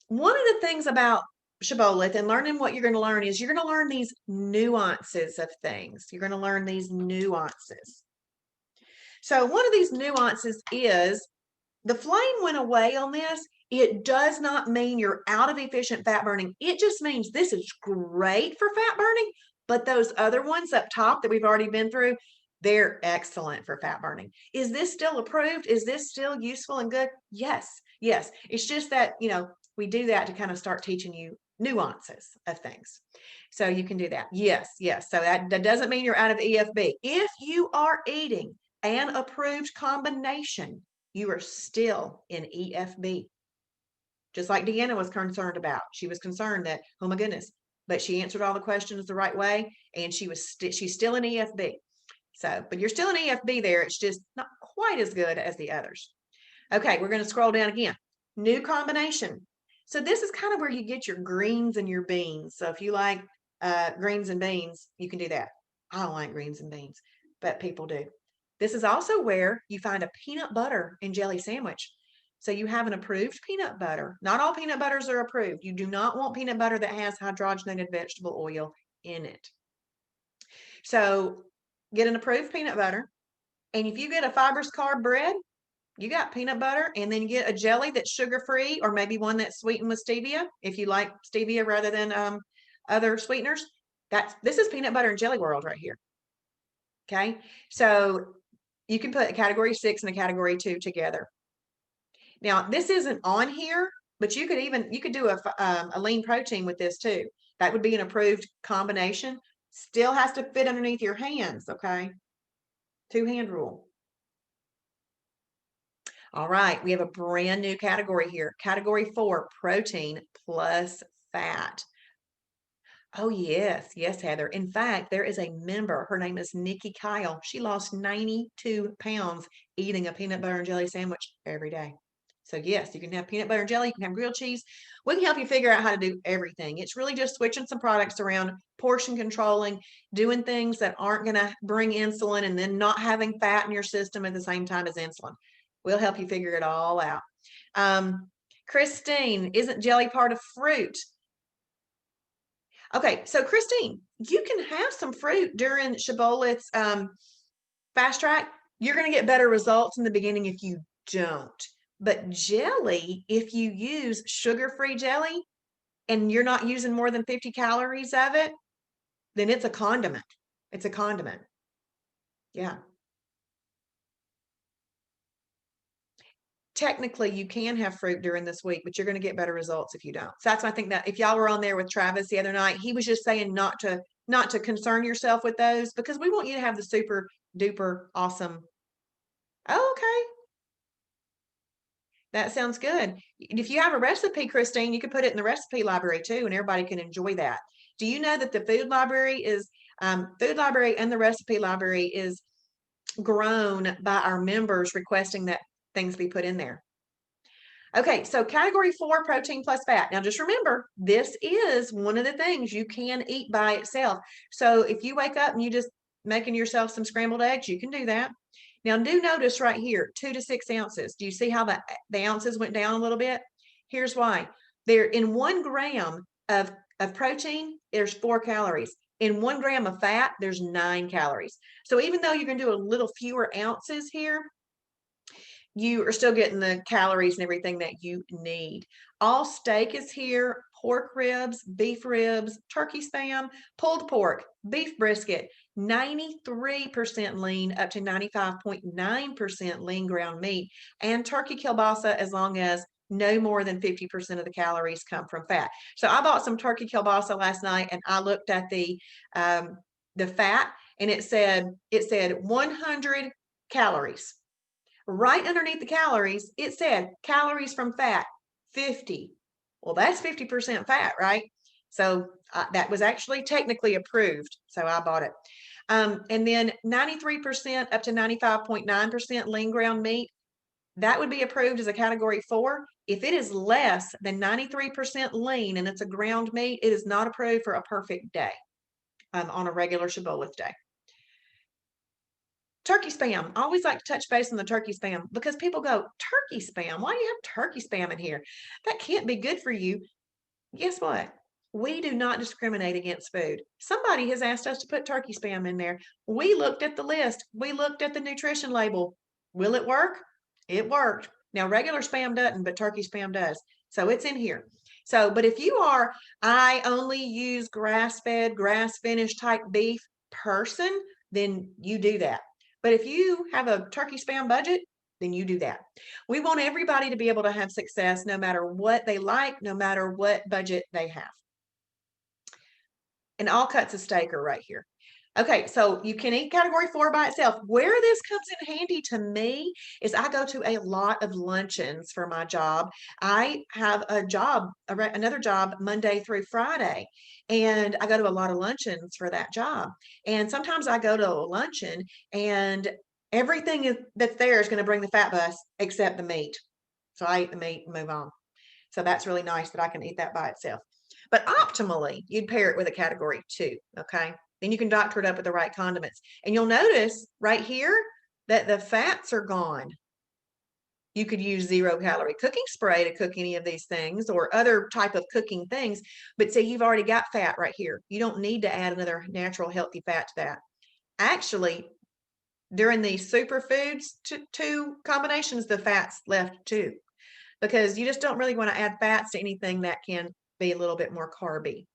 one of the things about Shibboleth and learning what you're going to learn is you're going to learn these nuances of things. You're going to learn these nuances. So one of these nuances is the flame went away on this. It does not mean you're out of efficient fat burning. It just means this is great for fat burning, but those other ones up top that we've already been through, they're excellent for fat burning. Is this still approved? Is this still useful and good? Yes, yes. It's just that, we do that to kind of start teaching you nuances of things. So you can do that. Yes, yes. So that doesn't mean you're out of EFB. If you are eating an approved combination, you are still in EFB. Just like Deanna was concerned about. She was concerned that, oh my goodness, but she answered all the questions the right way, and she's still in EFB. So, but you're still in EFB there. It's just not quite as good as the others. Okay, we're going to scroll down again. New combination. So this is kind of where you get your greens and your beans. So if you like greens and beans, you can do that. I don't like greens and beans, but people do. This is also where you find a peanut butter and jelly sandwich. So you have an approved peanut butter. Not all peanut butters are approved. You do not want peanut butter that has hydrogenated vegetable oil in it. So get an approved peanut butter. And if you get a fibrous carb bread, you got peanut butter, and then you get a jelly that's sugar-free, or maybe one that's sweetened with stevia, if you like stevia rather than other sweeteners. This is peanut butter and jelly world right here. Okay, so you can put a category 6 and a category 2 together. Now, this isn't on here, but you could do a lean protein with this too. That would be an approved combination. Still has to fit underneath your hands, okay? 2-hand rule. All right, we have a brand new category here. Category 4, protein plus fat. Oh, yes, yes, Heather. In fact, there is a member. Her name is Nikki Kyle. She lost 92 pounds eating a peanut butter and jelly sandwich every day. So, yes, you can have peanut butter and jelly. You can have grilled cheese. We can help you figure out how to do everything. It's really just switching some products around, portion controlling, doing things that aren't going to bring insulin, and then not having fat in your system at the same time as insulin. We'll help you figure it all out. Christine, isn't jelly part of fruit? Okay, so Christine, you can have some fruit during Shibboleth's fast track. You're going to get better results in the beginning if you don't. But jelly, if you use sugar-free jelly and you're not using more than 50 calories of it, then it's a condiment. It's a condiment. Yeah. Technically you can have fruit during this week, but you're going to get better results if you don't. So that's why I think that if y'all were on there with Travis the other night, he was just saying not to concern yourself with those, because we want you to have the super duper awesome. Oh, okay. That sounds good. If you have a recipe, Christine, you can put it in the recipe library too, and everybody can enjoy that. Do you know that the food library and the recipe library is grown by our members requesting that things be put in there? Okay, so category 4, protein plus fat. Now just remember, this is one of the things you can eat by itself. So if you wake up and you just making yourself some scrambled eggs, you can do that. Now do notice right here, 2 to 6 ounces. Do you see how the ounces went down a little bit? Here's why. There in 1 gram of protein, there's 4 calories. In 1 gram of fat, there's 9 calories. So even though you're going to do a little fewer ounces here, you are still getting the calories and everything that you need. All steak is here, pork ribs, beef ribs, turkey spam, pulled pork, beef brisket, 93% lean up to 95.9% lean ground meat, and turkey kielbasa as long as no more than 50% of the calories come from fat. So I bought some turkey kielbasa last night and I looked at the fat and it said 100 calories. Right underneath the calories, it said calories from fat, 50. Well, that's 50% fat, right? So that was actually technically approved. So I bought it. And then 93% up to 95.9% lean ground meat, that would be approved as a category 4. If it is less than 93% lean and it's a ground meat, it is not approved for a perfect day on a regular Shibboleth day. Turkey spam. I always like to touch base on the turkey spam because people go, turkey spam? Why do you have turkey spam in here? That can't be good for you. Guess what? We do not discriminate against food. Somebody has asked us to put turkey spam in there. We looked at the list. We looked at the nutrition label. Will it work? It worked. Now, regular spam doesn't, but turkey spam does. So it's in here. So, but if you are, I only use grass-fed, grass-finished type beef person, then you do that. But if you have a turkey spam budget, then you do that. We want everybody to be able to have success no matter what they like, no matter what budget they have. And all cuts of steak are right here. Okay, so you can eat category 4 by itself. Where this comes in handy to me is I go to a lot of luncheons for my job. I have a job, another job Monday through Friday, and I go to a lot of luncheons for that job. And sometimes I go to a luncheon and everything that's there is going to bring the fat bus except the meat. So I eat the meat and move on. So that's really nice that I can eat that by itself. But optimally, you'd pair it with a category 2, okay? Then you can doctor it up with the right condiments. And you'll notice right here that the fats are gone. You could use 0-calorie cooking spray to cook any of these things or other type of cooking things. But say you've already got fat right here. You don't need to add another natural healthy fat to that. Actually, during these superfoods two combinations, the fat's left too. Because you just don't really want to add fats to anything that can be a little bit more carby.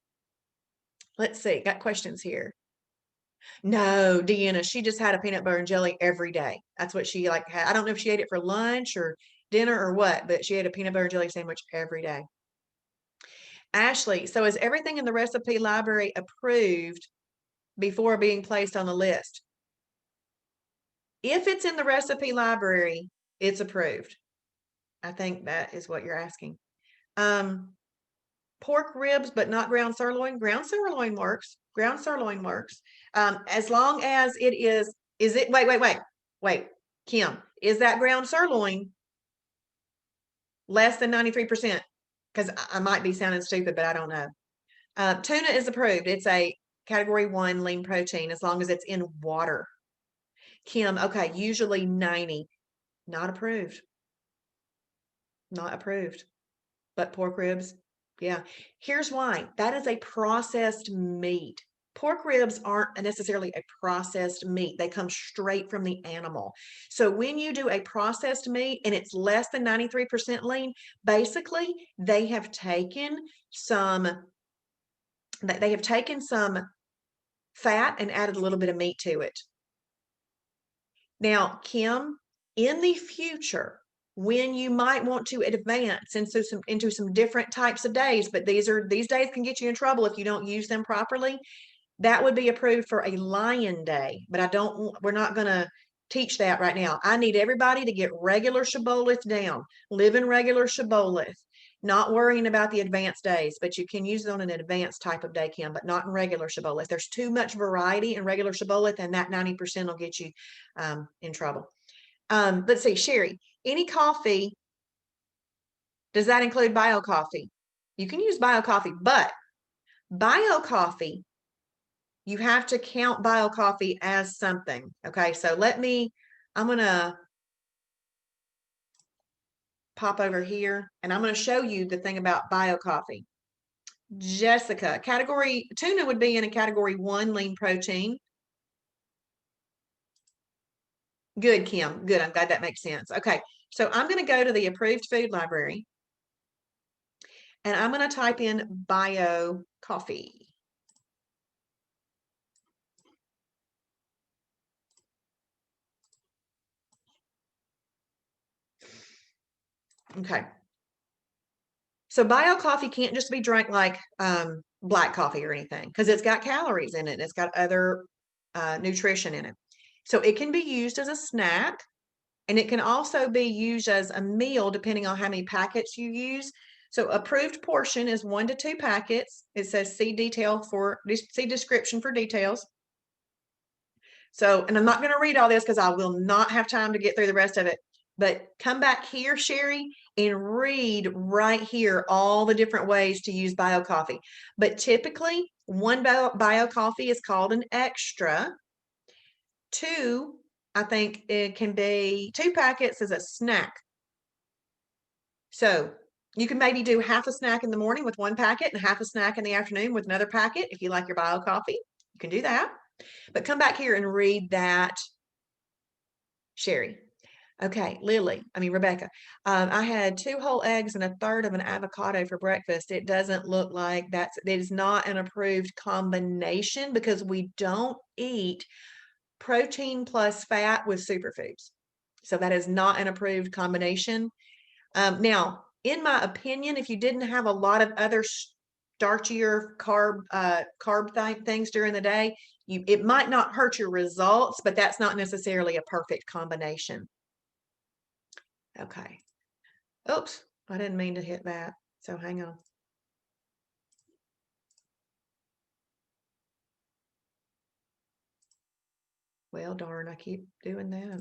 Let's see, got questions here. No, Deanna, she just had a peanut butter and jelly every day. That's what she like had. I don't know if she ate it for lunch or dinner or what, but she had a peanut butter and jelly sandwich every day. Ashley, so is everything in the recipe library approved before being placed on the list? If it's in the recipe library, it's approved. I think that is what you're asking. Pork ribs, but not ground sirloin. Ground sirloin works. Ground sirloin works. As long as it is it, wait, Kim, is that ground sirloin less than 93%? Because I might be sounding stupid, but I don't know. Tuna is approved. It's a category 1 lean protein as long as it's in water. Kim, okay, usually 90. Not approved. Not approved. But pork ribs, yeah. Here's why. That is a processed meat. Pork ribs aren't necessarily a processed meat. They come straight from the animal. So when you do a processed meat and it's less than 93% lean, basically they have taken some fat and added a little bit of meat to it. Now, Kim, in the future, when you might want to advance into some different types of days, but these days can get you in trouble if you don't use them properly. That would be approved for a lion day, but we're not going to teach that right now. I need everybody to get regular Shibboleth down, live in regular Shibboleth. Not worrying about the advanced days, but you can use it on an advanced type of day, Kim, but not in regular shibboleth. There's too much variety in regular shibboleth, and that 90% will get you in trouble. Let's see, Sherry, any coffee, does that include bio coffee? You can use bio coffee, but bio coffee, you have to count bio coffee as something. Okay, so I'm gonna pop over here and I'm going to show you the thing about bio coffee. Jessica, tuna would be in a category 1 lean protein. Good, Kim. Good. I'm glad that makes sense. Okay. So I'm going to go to the approved food library and I'm going to type in bio coffee. Okay. So bio coffee can't just be drank like black coffee or anything because it's got calories in it. It's got other nutrition in it. So it can be used as a snack. And it can also be used as a meal depending on how many packets you use. So approved portion is 1 to 2 packets. It says see description for details. So, and I'm not going to read all this because I will not have time to get through the rest of it. But come back here, Sherry, and read right here all the different ways to use bio coffee. But typically, 1 bio coffee is called an extra. 2, I think it can be 2 packets as a snack. So you can maybe do half a snack in the morning with 1 packet and half a snack in the afternoon with another packet. If you like your bio coffee, you can do that. But come back here and read that, Sherry. Okay, Rebecca. I had 2 whole eggs and a third of an avocado for breakfast. It doesn't look like it is not an approved combination because we don't eat protein plus fat with superfoods. So that is not an approved combination. Now, in my opinion, if you didn't have a lot of other starchier carb things during the day, it might not hurt your results, but that's not necessarily a perfect combination. Okay. Oops, I didn't mean to hit that. So hang on. Well, darn, I keep doing that.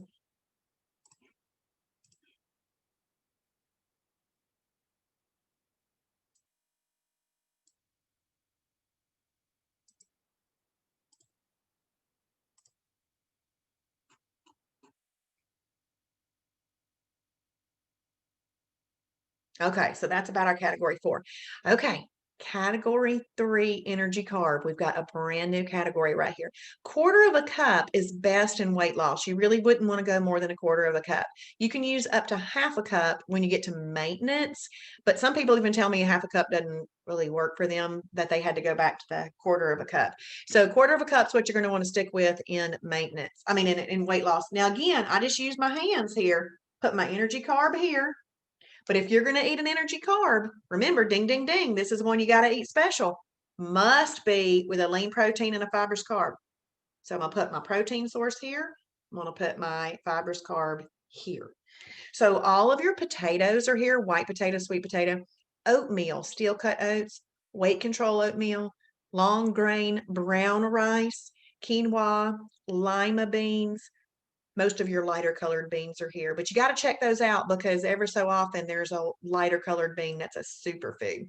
Okay, so that's about our category 4. Okay, category 3, energy carb. We've got a brand new category right here. 1/4 of a cup is best in weight loss. You really wouldn't want to go more than a 1/4 of a cup. You can use up to half a cup when you get to maintenance, but some people even tell me a half a cup doesn't really work for them, that they had to go back to the 1/4 of a cup. So 1/4 of a cup is what you're going to want to stick with in maintenance. I mean, in weight loss. Now, again, I just use my hands here, put my energy carb here. But if you're going to eat an energy carb, remember, ding, ding, ding, this is one you got to eat special. Must be with a lean protein and a fibrous carb. So I'm going to put my protein source here. I'm going to put my fibrous carb here. So all of your potatoes are here, white potato, sweet potato, oatmeal, steel cut oats, weight control oatmeal, long grain brown rice, quinoa, lima beans, most of your lighter colored beans are here, but you got to check those out because every so often there's a lighter colored bean that's a superfood.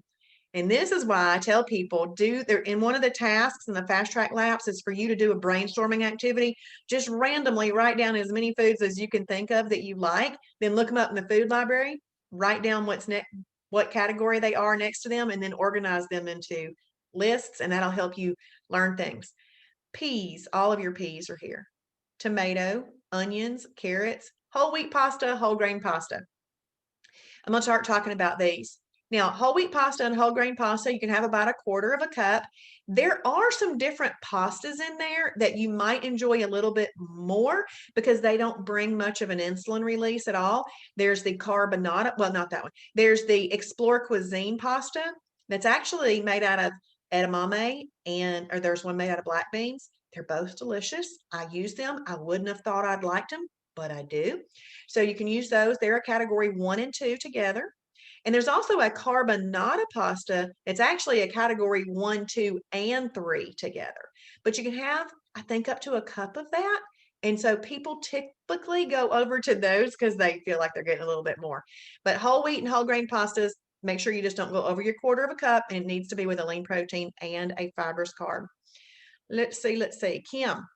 And this is why I tell people in one of the tasks in the fast track laps is for you to do a brainstorming activity. Just randomly write down as many foods as you can think of that you like, then look them up in the food library, write down what category they are next to them, and then organize them into lists, and that'll help you learn things. Peas, all of your peas are here. Tomato, onions, carrots, whole wheat pasta, whole grain pasta. I'm going to start talking about these. Now, whole wheat pasta and whole grain pasta, you can have about a 1/4 of a cup. There are some different pastas in there that you might enjoy a little bit more because they don't bring much of an insulin release at all. There's the carbonara, well, not that one. There's the Explore Cuisine pasta that's actually made out of edamame, or there's one made out of black beans. They're both delicious. I use them. I wouldn't have thought I'd liked them, but I do. So you can use those. They're a category 1 and 2 together. And there's also a carbonara pasta. It's actually a category 1, 2, and 3 together. But you can have, I think, up to a cup of that. And so people typically go over to those because they feel like they're getting a little bit more. But whole wheat and whole grain pastas, make sure you just don't go over your quarter of a cup, and it needs to be with a lean protein and a fibrous carb. Let's see. Kim.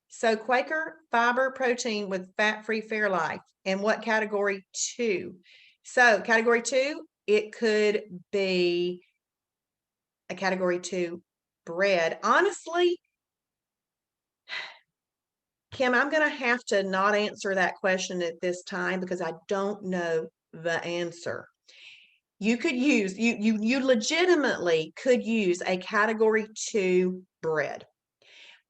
So Quaker fiber protein with fat-free Fairlife. And what category 2? So category 2, it could be a category 2 bread. Honestly, Kim, I'm going to have to not answer that question at this time because I don't know the answer. You could use, you legitimately could use a category 2 bread.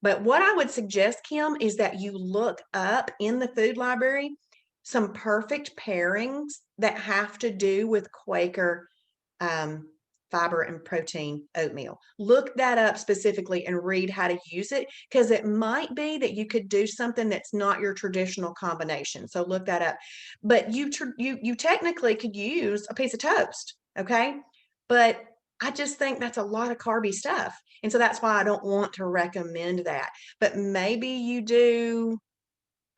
But what I would suggest, Kim, is that you look up in the food library some perfect pairings that have to do with Quaker fiber and protein oatmeal. Look that up specifically and read how to use it, because it might be that you could do something that's not your traditional combination. So look that up. But you technically could use a piece of toast, okay? But I just think that's a lot of carby stuff. And so that's why I don't want to recommend that. But maybe you do,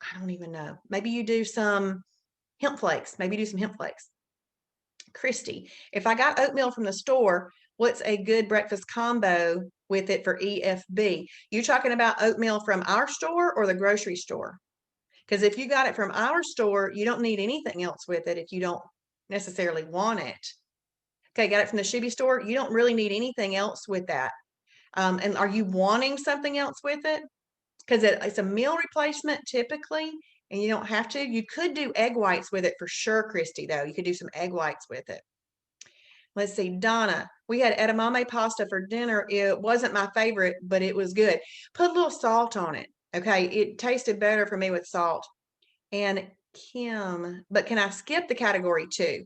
I don't even know. Maybe you do some hemp flakes. Maybe do some hemp flakes. Christy, if I got oatmeal from the store, what's a good breakfast combo with it for EFB? You talking about oatmeal from our store or the grocery store? Because if you got it from our store, you don't need anything else with it if you don't necessarily want it. Okay, got it from the Shibby store. You don't really need anything else with that. And are you wanting something else with it? Because it's a meal replacement typically, and you don't have to. You could do egg whites with it for sure, Christy, though. You could do some egg whites with it. Let's see, Donna, we had edamame pasta for dinner. It wasn't my favorite, but it was good. Put a little salt on it. Okay, it tasted better for me with salt. And Kim, but can I skip the category 2?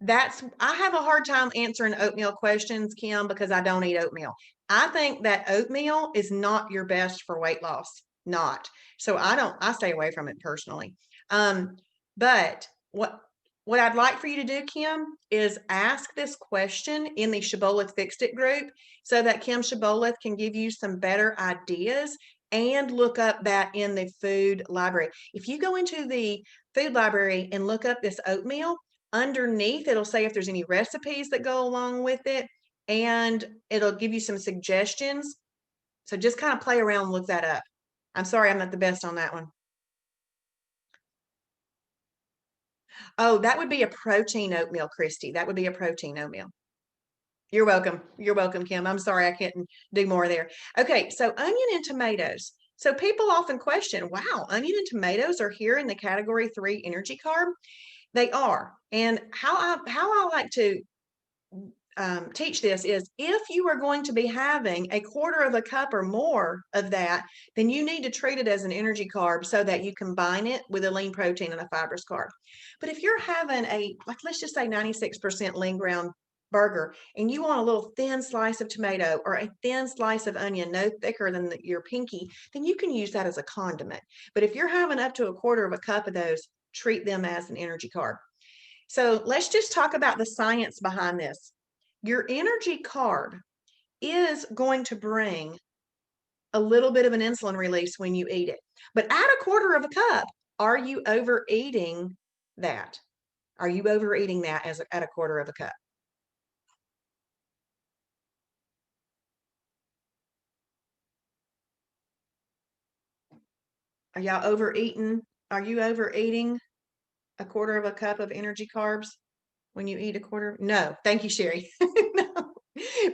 I have a hard time answering oatmeal questions, Kim, because I don't eat oatmeal. I think that oatmeal is not your best for weight loss. Not. So I stay away from it personally. But what I'd like for you to do, Kim, is ask this question in the Shibboleth Fixed It group so that Kim Shibboleth can give you some better ideas, and look up that in the food library. If you go into the food library and look up this oatmeal, underneath it'll say if there's any recipes that go along with it, and it'll give you some suggestions. So just kind of play around and look that up. I'm sorry, I'm not the best on that one. Oh, that would be a protein oatmeal, Christy. That would be a protein oatmeal. You're welcome. You're welcome, Kim. I'm sorry I couldn't do more there. Okay, so onion and tomatoes. So people often question, wow, onion and tomatoes are here in the category 3 energy carb. They are. And how I like to teach this is, if you are going to be having a quarter of a cup or more of that, then you need to treat it as an energy carb so that you combine it with a lean protein and a fibrous carb. But if you're having let's just say 96% lean ground burger, and you want a little thin slice of tomato or a thin slice of onion, no thicker than your pinky, then you can use that as a condiment. But if you're having up to a quarter of a cup of those, treat them as an energy carb. So let's just talk about the science behind this. Your energy carb is going to bring a little bit of an insulin release when you eat it. But at a quarter of a cup, are you overeating that? Are you overeating that at a quarter of a cup? Are y'all overeating? Are you overeating a quarter of a cup of energy carbs when you eat a quarter? No, thank you, Sherry. No.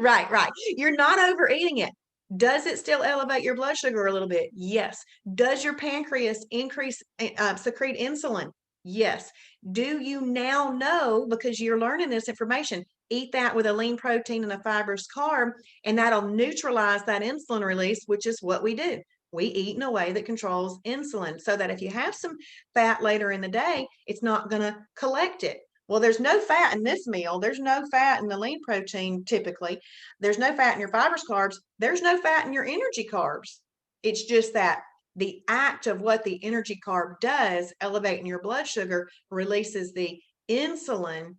Right. You're not overeating it. Does it still elevate your blood sugar a little bit? Yes. Does your pancreas secrete insulin? Yes. Do you now know, because you're learning this information, eat that with a lean protein and a fibrous carb, and that'll neutralize that insulin release, which is what we do. We eat in a way that controls insulin so that if you have some fat later in the day, it's not going to collect it. Well, there's no fat in this meal. There's no fat in the lean protein typically. There's no fat in your fibrous carbs. There's no fat in your energy carbs. It's just that the act of what the energy carb does, elevating your blood sugar, releases the insulin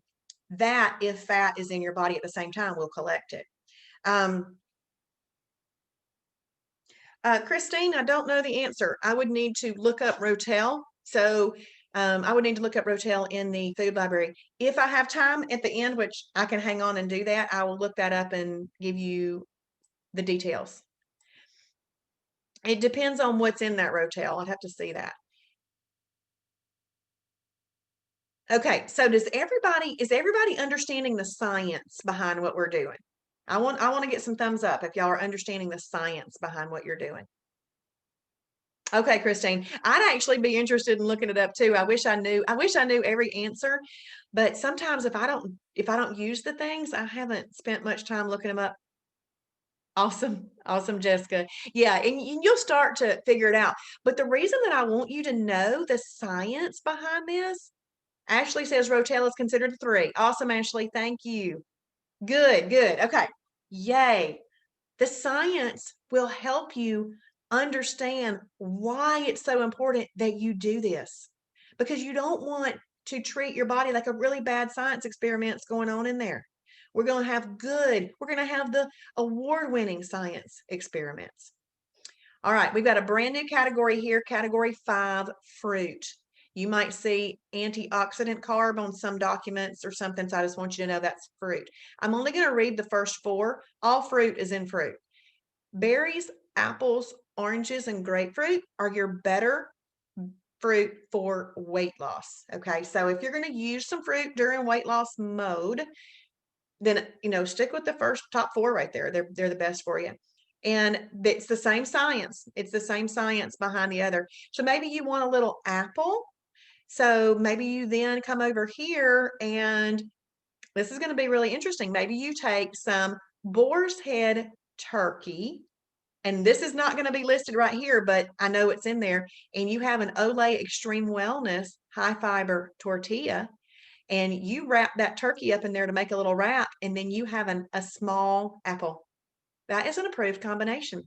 that, if fat is in your body at the same time, will collect it. Christine, I don't know the answer. I would need to look up Rotel. So I would need to look up Rotel in the food library. If I have time at the end, which I can hang on and do that, I will look that up and give you the details. It depends on what's in that Rotel. I'd have to see that. Okay, so is everybody understanding the science behind what we're doing? I want to get some thumbs up if y'all are understanding the science behind what you're doing. Okay, Christine, I'd actually be interested in looking it up too. I wish I knew every answer, but sometimes if I don't use the things, I haven't spent much time looking them up. Awesome. Awesome, Jessica. Yeah, and you'll start to figure it out. But the reason that I want you to know the science behind this, Ashley says Rotel is considered 3. Awesome, Ashley. Thank you. Good, good. Okay. Yay. The science will help you understand why it's so important that you do this, because you don't want to treat your body like a really bad science experiment's going on in there. We're going to have the award-winning science experiments. All right, we've got a brand new category here, category 5, fruit. You might see antioxidant carb on some documents or something, so I just want you to know that's fruit. I'm only going to read the first 4. All fruit is in fruit. Berries, apples, oranges, and grapefruit are your better fruit for weight loss. Okay, so if you're going to use some fruit during weight loss mode, then stick with the first top 4 right there. They're the best for you. And it's the same science. It's the same science behind the other. So maybe you want a little apple. So maybe you then come over here, and this is going to be really interesting. Maybe you take some boar's head turkey, and this is not going to be listed right here, but I know it's in there. And you have an Olay Extreme Wellness high fiber tortilla, and you wrap that turkey up in there to make a little wrap, and then you have a small apple. That is an approved combination,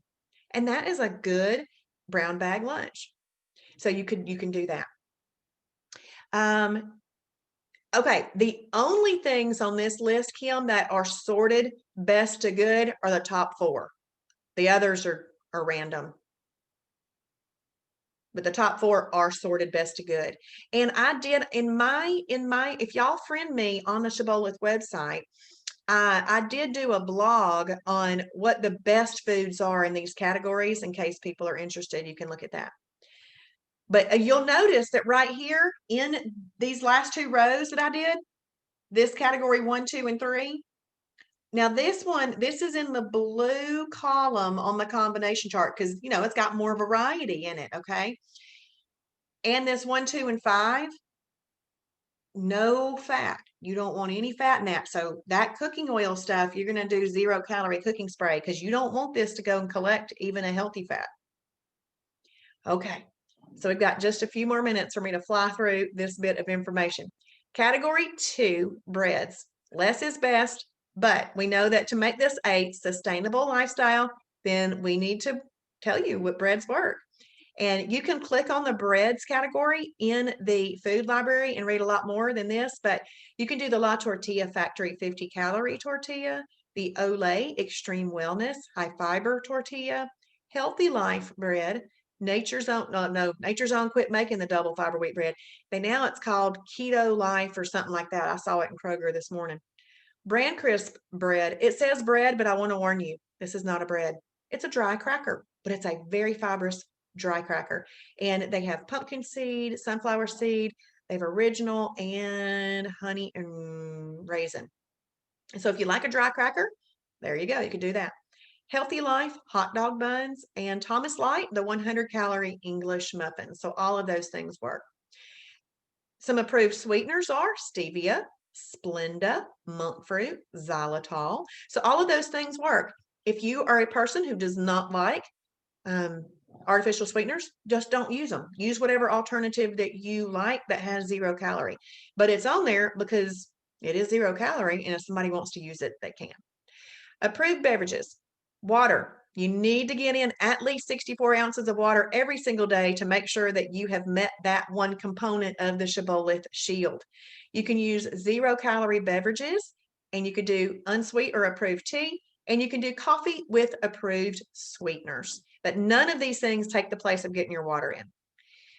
and that is a good brown bag lunch. So you can do that. Okay, the only things on this list, Kim, that are sorted best to good are the top 4. The others are random. But the top 4 are sorted best to good. And I did in my if y'all friend me on the Shibboleth website, I did do a blog on what the best foods are in these categories. In case people are interested, you can look at that. But you'll notice that right here in these last 2 rows that I did, this category 1, 2, and 3. Now this is in the blue column on the combination chart because it's got more variety in it. Okay. And this 1, 2, and 5, no fat. You don't want any fat in that. So that cooking oil stuff, you're going to do 0-calorie cooking spray because you don't want this to go and collect even a healthy fat. Okay, so we've got just a few more minutes for me to fly through this bit of information. Category 2, breads. Less is best, but we know that to make this a sustainable lifestyle, then we need to tell you what breads work. And you can click on the breads category in the food library and read a lot more than this, but you can do the La Tortilla Factory 50-calorie tortilla, the Olay Extreme Wellness high fiber tortilla, Healthy Life bread, Nature's Own quit making the double fiber wheat bread. But now it's called Keto Life or something like that. I saw it in Kroger this morning. Bran Crisp bread. It says bread, but I want to warn you, this is not a bread. It's a dry cracker, but it's a very fibrous dry cracker. And they have pumpkin seed, sunflower seed, they have original, and honey and raisin. And so if you like a dry cracker, there you go. You could do that. Healthy Life hot dog buns, and Thomas Light, the 100-calorie English muffin. So all of those things work. Some approved sweeteners are stevia, Splenda, monk fruit, xylitol. So all of those things work. If you are a person who does not like artificial sweeteners, just don't use them. Use whatever alternative that you like that has 0 calorie. But it's on there because it is 0 calorie, and if somebody wants to use it, they can. Approved beverages: water, You need to get in at least 64 ounces of water every single day to make sure that you have met that one component of the Shibboleth Shield. You can use 0-calorie beverages, and you could do unsweet or approved tea, and you can do coffee with approved sweeteners. But none of these things take the place of getting your water in.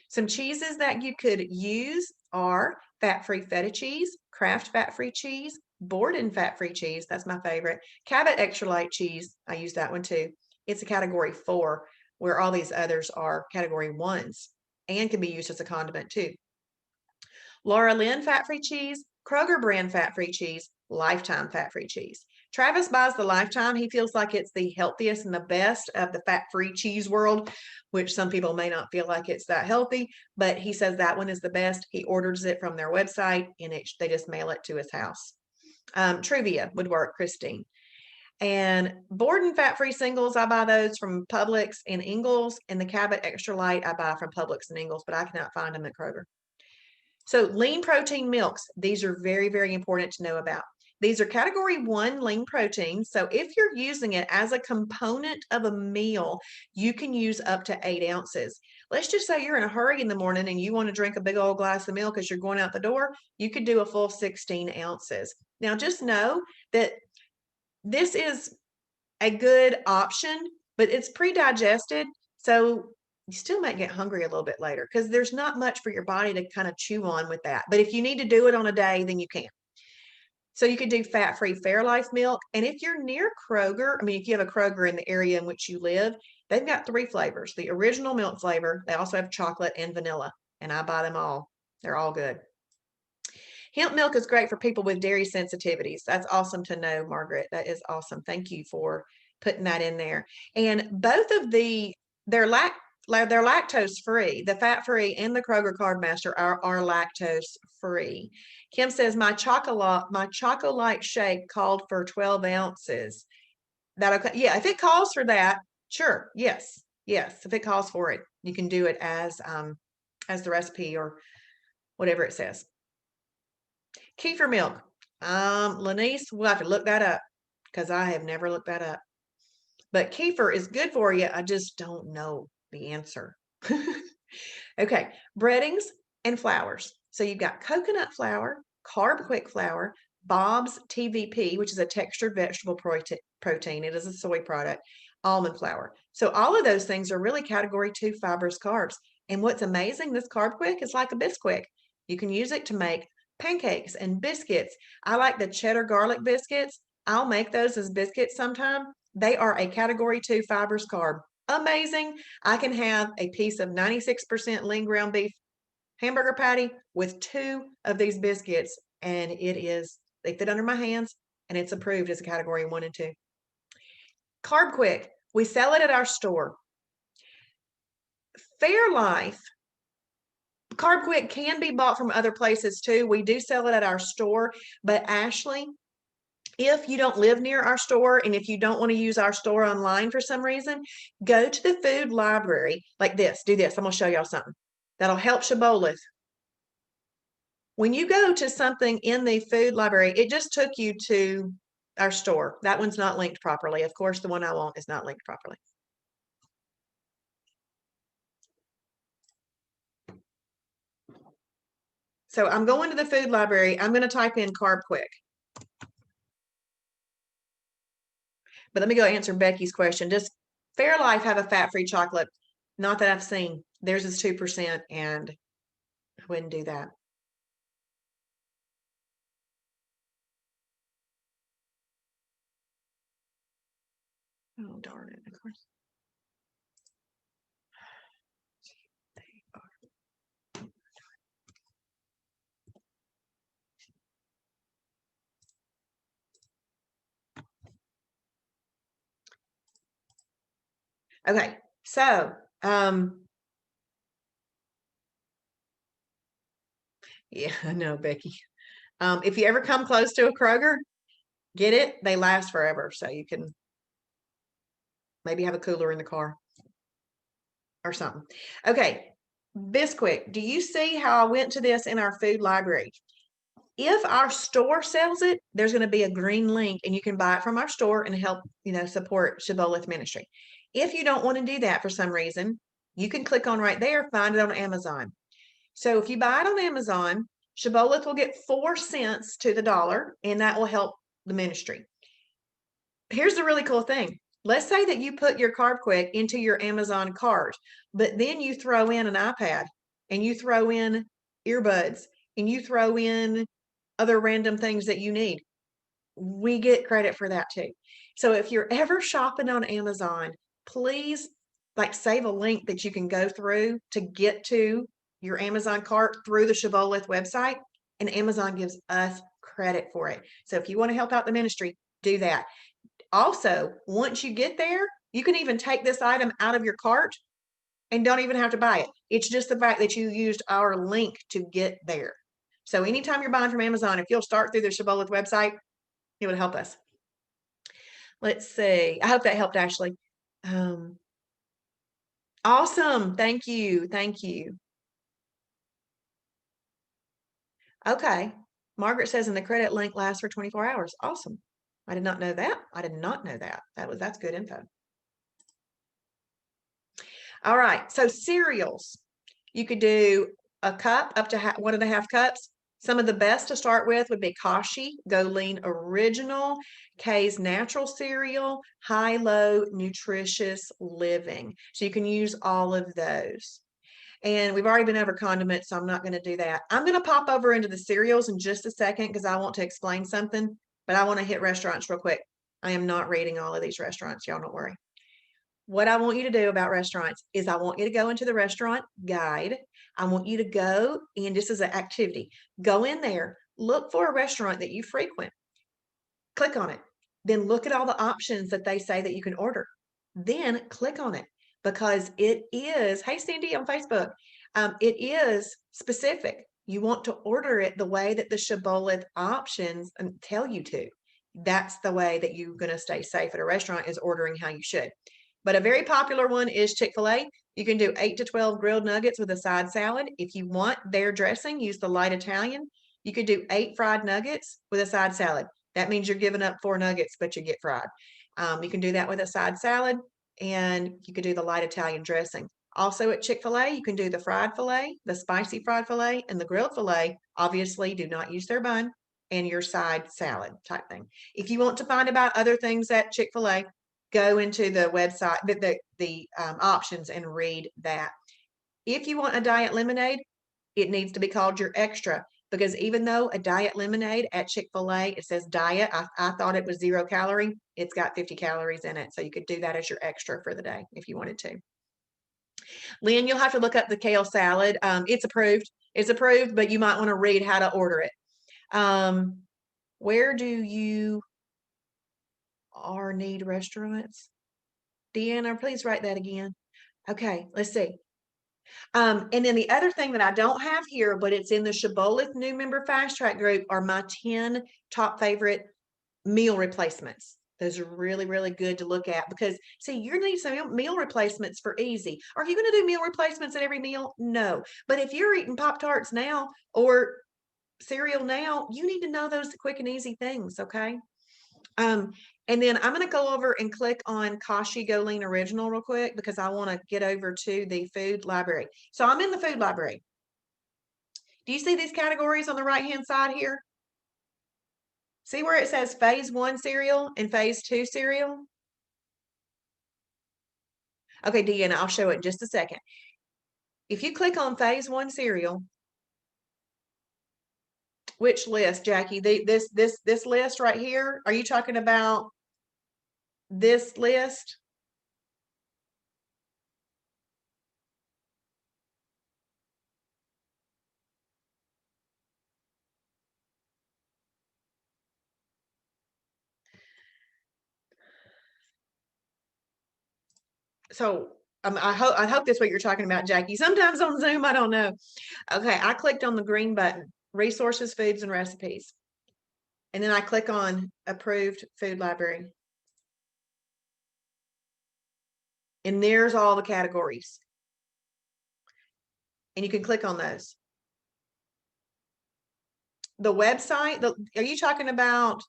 Some cheeses that you could use are fat-free feta cheese, Kraft fat-free cheese, Borden fat-free cheese, that's my favorite, Cabot extra light cheese, I use that one too. It's a category 4, where all these others are category 1s and can be used as a condiment too. Laura Lynn fat-free cheese, Kroger brand fat-free cheese, Lifetime fat-free cheese. Travis buys the Lifetime. He feels like it's the healthiest and the best of the fat-free cheese world, which some people may not feel like it's that healthy, but he says that one is the best. He orders it from their website, and they just mail it to his house. Truvia would work, Christine. And Borden fat-free singles, I buy those from Publix and Ingles, and the Cabot extra light I buy from Publix and Ingles, but I cannot find them at Kroger. So lean protein milks, these are very, very important to know about. These are category 1 lean protein. So if you're using it as a component of a meal, you can use up to 8 ounces. Let's just say you're in a hurry in the morning and you want to drink a big old glass of milk as you're going out the door, you could do a full 16 ounces. Now just know that this is a good option, but it's pre-digested. So you still might get hungry a little bit later because there's not much for your body to kind of chew on with that. But if you need to do it on a day, then you can. So you could do fat-free Fairlife milk. And if you're near Kroger, I mean, if you have a Kroger in the area in which you live, they've got 3 flavors. The original milk flavor, they also have chocolate and vanilla, and I buy them all. They're all good. Hemp milk is great for people with dairy sensitivities. That's awesome to know, Margaret. That is awesome. Thank you for putting that in there. And both of they're lactose free. The fat free and the Kroger Carb Master are lactose free. Kim says my Chocolate shake called for 12 ounces. That okay? Yeah, if it calls for that, sure. Yes. If it calls for it, you can do it as the recipe or whatever it says. Kefir milk. Lanice, we'll have to look that up because I have never looked that up. But kefir is good for you. I just don't know the answer. Okay, breadings and flours. So you've got coconut flour, Carb Quick flour, Bob's TVP, which is a textured vegetable protein. It is a soy product, almond flour. So all of those things are really category 2 fibrous carbs. And what's amazing, this Carb Quick is like a Bisquick. You can use it to make pancakes and biscuits. I like the cheddar garlic biscuits. I'll make those as biscuits sometime. They are a category 2 fibrous carb. Amazing. I can have a piece of 96% lean ground beef hamburger patty with 2 of these biscuits, and they fit under my hands, and it's approved as a category 1 and 2. Carb Quick, we sell it at our store. Fairlife, Carb Quick can be bought from other places too. We do sell it at our store, but Ashley, if you don't live near our store and if you don't want to use our store online for some reason, go to the food library like this. Do this. I'm going to show y'all something that'll help Shibboleth. When you go to something in the food library, it just took you to our store. That one's not linked properly. Of course, the one I want is not linked properly. So I'm going to the food library. I'm going to type in Carb Quick. But let me go answer Becky's question. Does Fairlife have a fat-free chocolate? Not that I've seen. Theirs is 2%, and I wouldn't do that. Oh, darn it. Of course. Okay, so yeah, I know, Becky. If you ever come close to a Kroger, get it. They last forever, so you can maybe have a cooler in the car or something. Okay, Bisquick, do you see how I went to this in our food library? If our store sells it, there's going to be a green link and you can buy it from our store and help, support Shibboleth Ministry. If you don't want to do that for some reason, you can click on right there, find it on Amazon. So if you buy it on Amazon, Shibboleth will get 4 cents to the dollar, and that will help the ministry. Here's the really cool thing. Let's say that you put your Carb Quick into your Amazon cart, but then you throw in an iPad and you throw in earbuds and you throw in other random things that you need. We get credit for that too. So if you're ever shopping on Amazon, please save a link that you can go through to get to your Amazon cart through the Shibboleth website, and Amazon gives us credit for it. So if you want to help out the ministry, do that. Also, once you get there, you can even take this item out of your cart and don't even have to buy it. It's just the fact that you used our link to get there. So anytime you're buying from Amazon, if you'll start through the Shibboleth website, it would help us. Let's see. I hope that helped, Ashley. Awesome. Thank you. Thank you. Okay. Margaret says, and the credit link lasts for 24 hours. Awesome. I did not know that. I did not know that. That's good info. All right. So cereals, you could do a cup up to 1.5 cups. Some of the best to start with would be Kashi, Go Lean Original, K's Natural Cereal, High Low Nutritious Living. So you can use all of those. And we've already been over condiments, so I'm not going to do that. I'm going to pop over into the cereals in just a second because I want to explain something, but I want to hit restaurants real quick. I am not reading all of these restaurants. Y'all don't worry. What I want you to do about restaurants is I want you to go into the restaurant guide. I want you to go, and this is an activity. Go in there, look for a restaurant that you frequent, click on it, then look at all the options that they say that you can order. Then click on it because it is, hey, Cindy on Facebook, it is specific. You want to order it the way that the Shibboleth options tell you to. That's the way that you're going to stay safe at a restaurant, is ordering how you should. But a very popular one is Chick-fil-A. You can do 8 to 12 grilled nuggets with a side salad. If you want their dressing, use the light Italian. You could do 8 fried nuggets with a side salad. That means you're giving up 4 nuggets, but you get fried. You can do that with a side salad, and you could do the light Italian dressing. Also at Chick-fil-A, you can do the fried filet, the spicy fried filet, and the grilled filet. Obviously, do not use their bun, and your side salad type thing. If you want to find about other things at Chick-fil-A, go into the website, the options, and read that. If you want a diet lemonade, it needs to be called your extra, because even though a diet lemonade at Chick-fil-A, it says diet, I thought it was 0 calorie. It's got 50 calories in it. So you could do that as your extra for the day if you wanted to. Lynn, you'll have to look up the kale salad. It's approved. It's approved, but you might want to read how to order it. Where do you need restaurants? Deanna, please write that again. Okay, let's see. And then the other thing that I don't have here, but it's in the Shibboleth new member fast track group, are my 10 top favorite meal replacements. Those are really, really good to look at because, see, you need some meal replacements for easy. Are you going to do meal replacements at every meal? No. But if you're eating Pop-Tarts now or cereal now, you need to know those quick and easy things, okay? And then I'm going to go over and click on Kashi Go Lean Original real quick because I want to get over to the food library. So I'm in the food library. Do you see these categories on the right-hand side here? See where it says phase 1 cereal and phase 2 cereal? Okay, Deanna, I'll show it in just a second. If you click on phase 1 cereal, which list, Jackie? This list right here? Are you talking about this list? So I hope that's what you're talking about, Jackie. Sometimes on Zoom, I don't know. Okay, I clicked on the green button, resources, foods, and recipes. And then I click on approved food library. And there's all the categories. And you can click on those. the website, are you talking about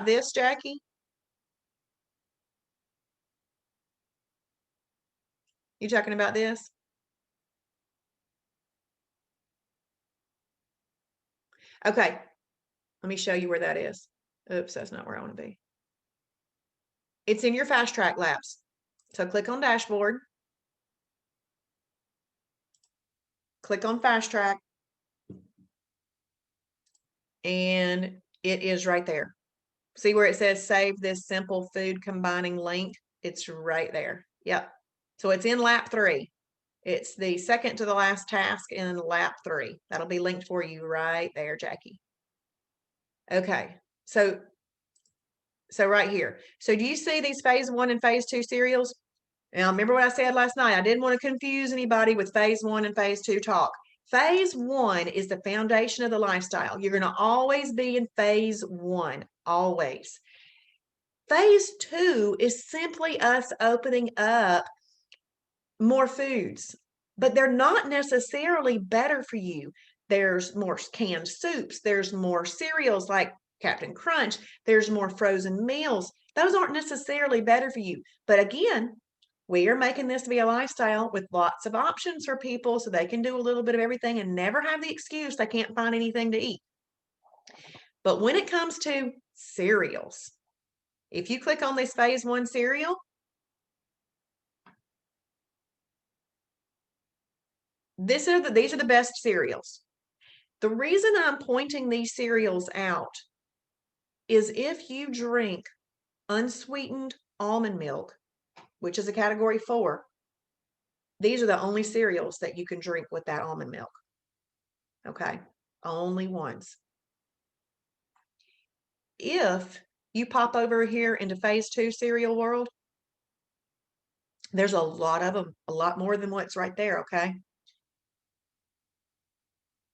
this, Jackie? You talking about this? Okay, let me show you where that is. Oops, that's not where I want to be. It's in your Fast Track Labs. So click on Dashboard. Click on Fast Track. And it is right there. See where it says save this simple food combining link? It's right there. Yep. So it's in lap 3. It's the second to the last task in lap 3. That'll be linked for you right there, Jackie. Okay. So right here. So do you see these phase 1 and phase 2 cereals? Now, remember what I said last night? I didn't want to confuse anybody with phase 1 and phase 2 talk. Phase 1 is the foundation of the lifestyle. You're going to always be in phase 1, always. Phase 2 is simply us opening up more foods, but they're not necessarily better for you. There's more canned soups. There's more cereals like Captain Crunch. There's more frozen meals. Those aren't necessarily better for you. But again, we are making this to be a lifestyle with lots of options for people so they can do a little bit of everything and never have the excuse they can't find anything to eat. But when it comes to cereals, if you click on this phase 1 cereal, these are the best cereals. The reason I'm pointing these cereals out is if you drink unsweetened almond milk, which is a category 4, these are the only cereals that you can drink with that almond milk. Okay, only ones. If you pop over here into phase 2 cereal world, there's a lot of them, a lot more than what's right there, okay?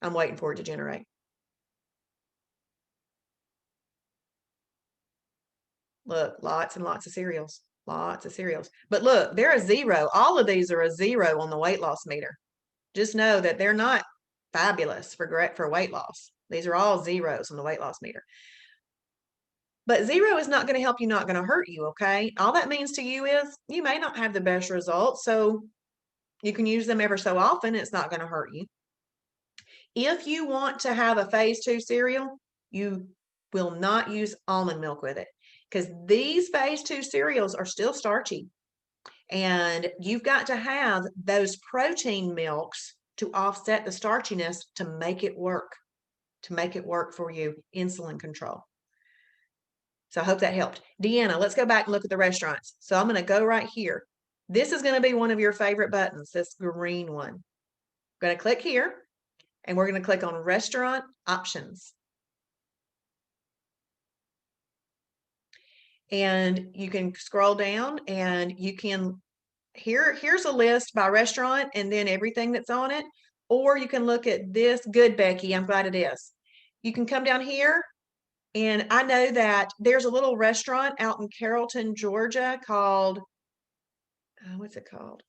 I'm waiting for it to generate. Look, lots and lots of cereals, lots of cereals. But look, they're a 0. All of these are a 0 on the weight loss meter. Just know that they're not fabulous for weight loss. These are all 0s on the weight loss meter. But 0 is not going to help you, not going to hurt you, okay? All that means to you is you may not have the best results, so you can use them ever so often. It's not going to hurt you. If you want to have a phase 2 cereal, you will not use almond milk with it because these phase 2 cereals are still starchy. And you've got to have those protein milks to offset the starchiness to make it work for you, insulin control. So I hope that helped. Deanna, let's go back and look at the restaurants. So I'm going to go right here. This is going to be one of your favorite buttons, this green one. I'm going to click here, and we're going to click on Restaurant Options. And you can scroll down, and you can, here's a list by restaurant, and then everything that's on it. Or you can look at this. Good, Becky. I'm glad it is. You can come down here. And I know that there's a little restaurant out in Carrollton, Georgia called, what's it called?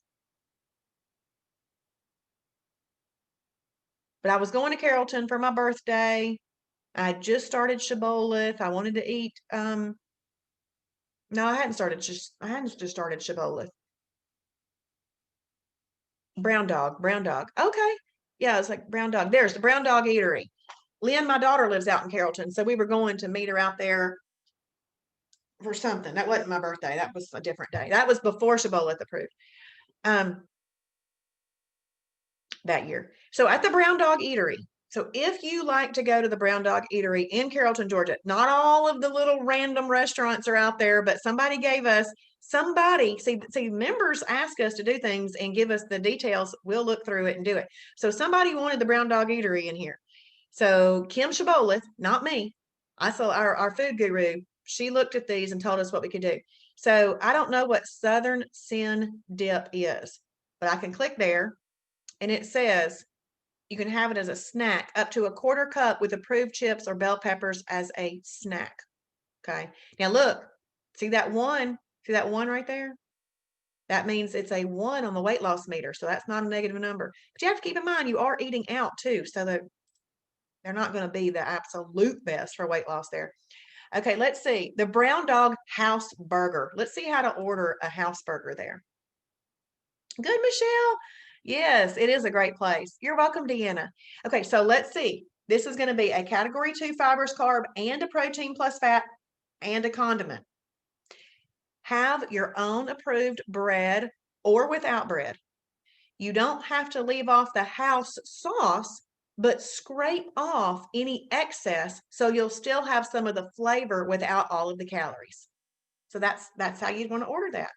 But I was going to Carrollton for my birthday. I just started Shibboleth. I wanted to eat, no, I hadn't just started Shibboleth. Brown Dog. Okay. Yeah, it's like Brown Dog. There's the Brown Dog Eatery. Lynn, my daughter, lives out in Carrollton, so we were going to meet her out there for something. That wasn't my birthday. That was a different day. That was before Shibboleth approved. That year. So at the Brown Dog Eatery. So if you like to go to the Brown Dog Eatery in Carrollton, Georgia, not all of the little random restaurants are out there, but somebody gave us see, members ask us to do things and give us the details. We'll look through it and do it. So somebody wanted the Brown Dog Eatery in here. So Kim Shibboleth, not me. I saw our food guru. She looked at these and told us what we could do. So I don't know what Southern Sin Dip is, but I can click there. And it says you can have it as a snack, up to a 1/4 cup with approved chips or bell peppers as a snack. Okay. Now look, see that one right there? That means it's a 1 on the weight loss meter. So that's not a negative number. But you have to keep in mind you are eating out too. So that they're not going to be the absolute best for weight loss there. Okay, let's see. The Brown Dog House Burger. Let's see how to order a house burger there. Good, Michelle. Yes, it is a great place. You're welcome, Deanna. Okay, so let's see. This is going to be a category 2 fibers, carb, and a protein plus fat and a condiment. Have your own approved bread or without bread. You don't have to leave off the house sauce, but scrape off any excess so you'll still have some of the flavor without all of the calories. So that's how you'd want to order that.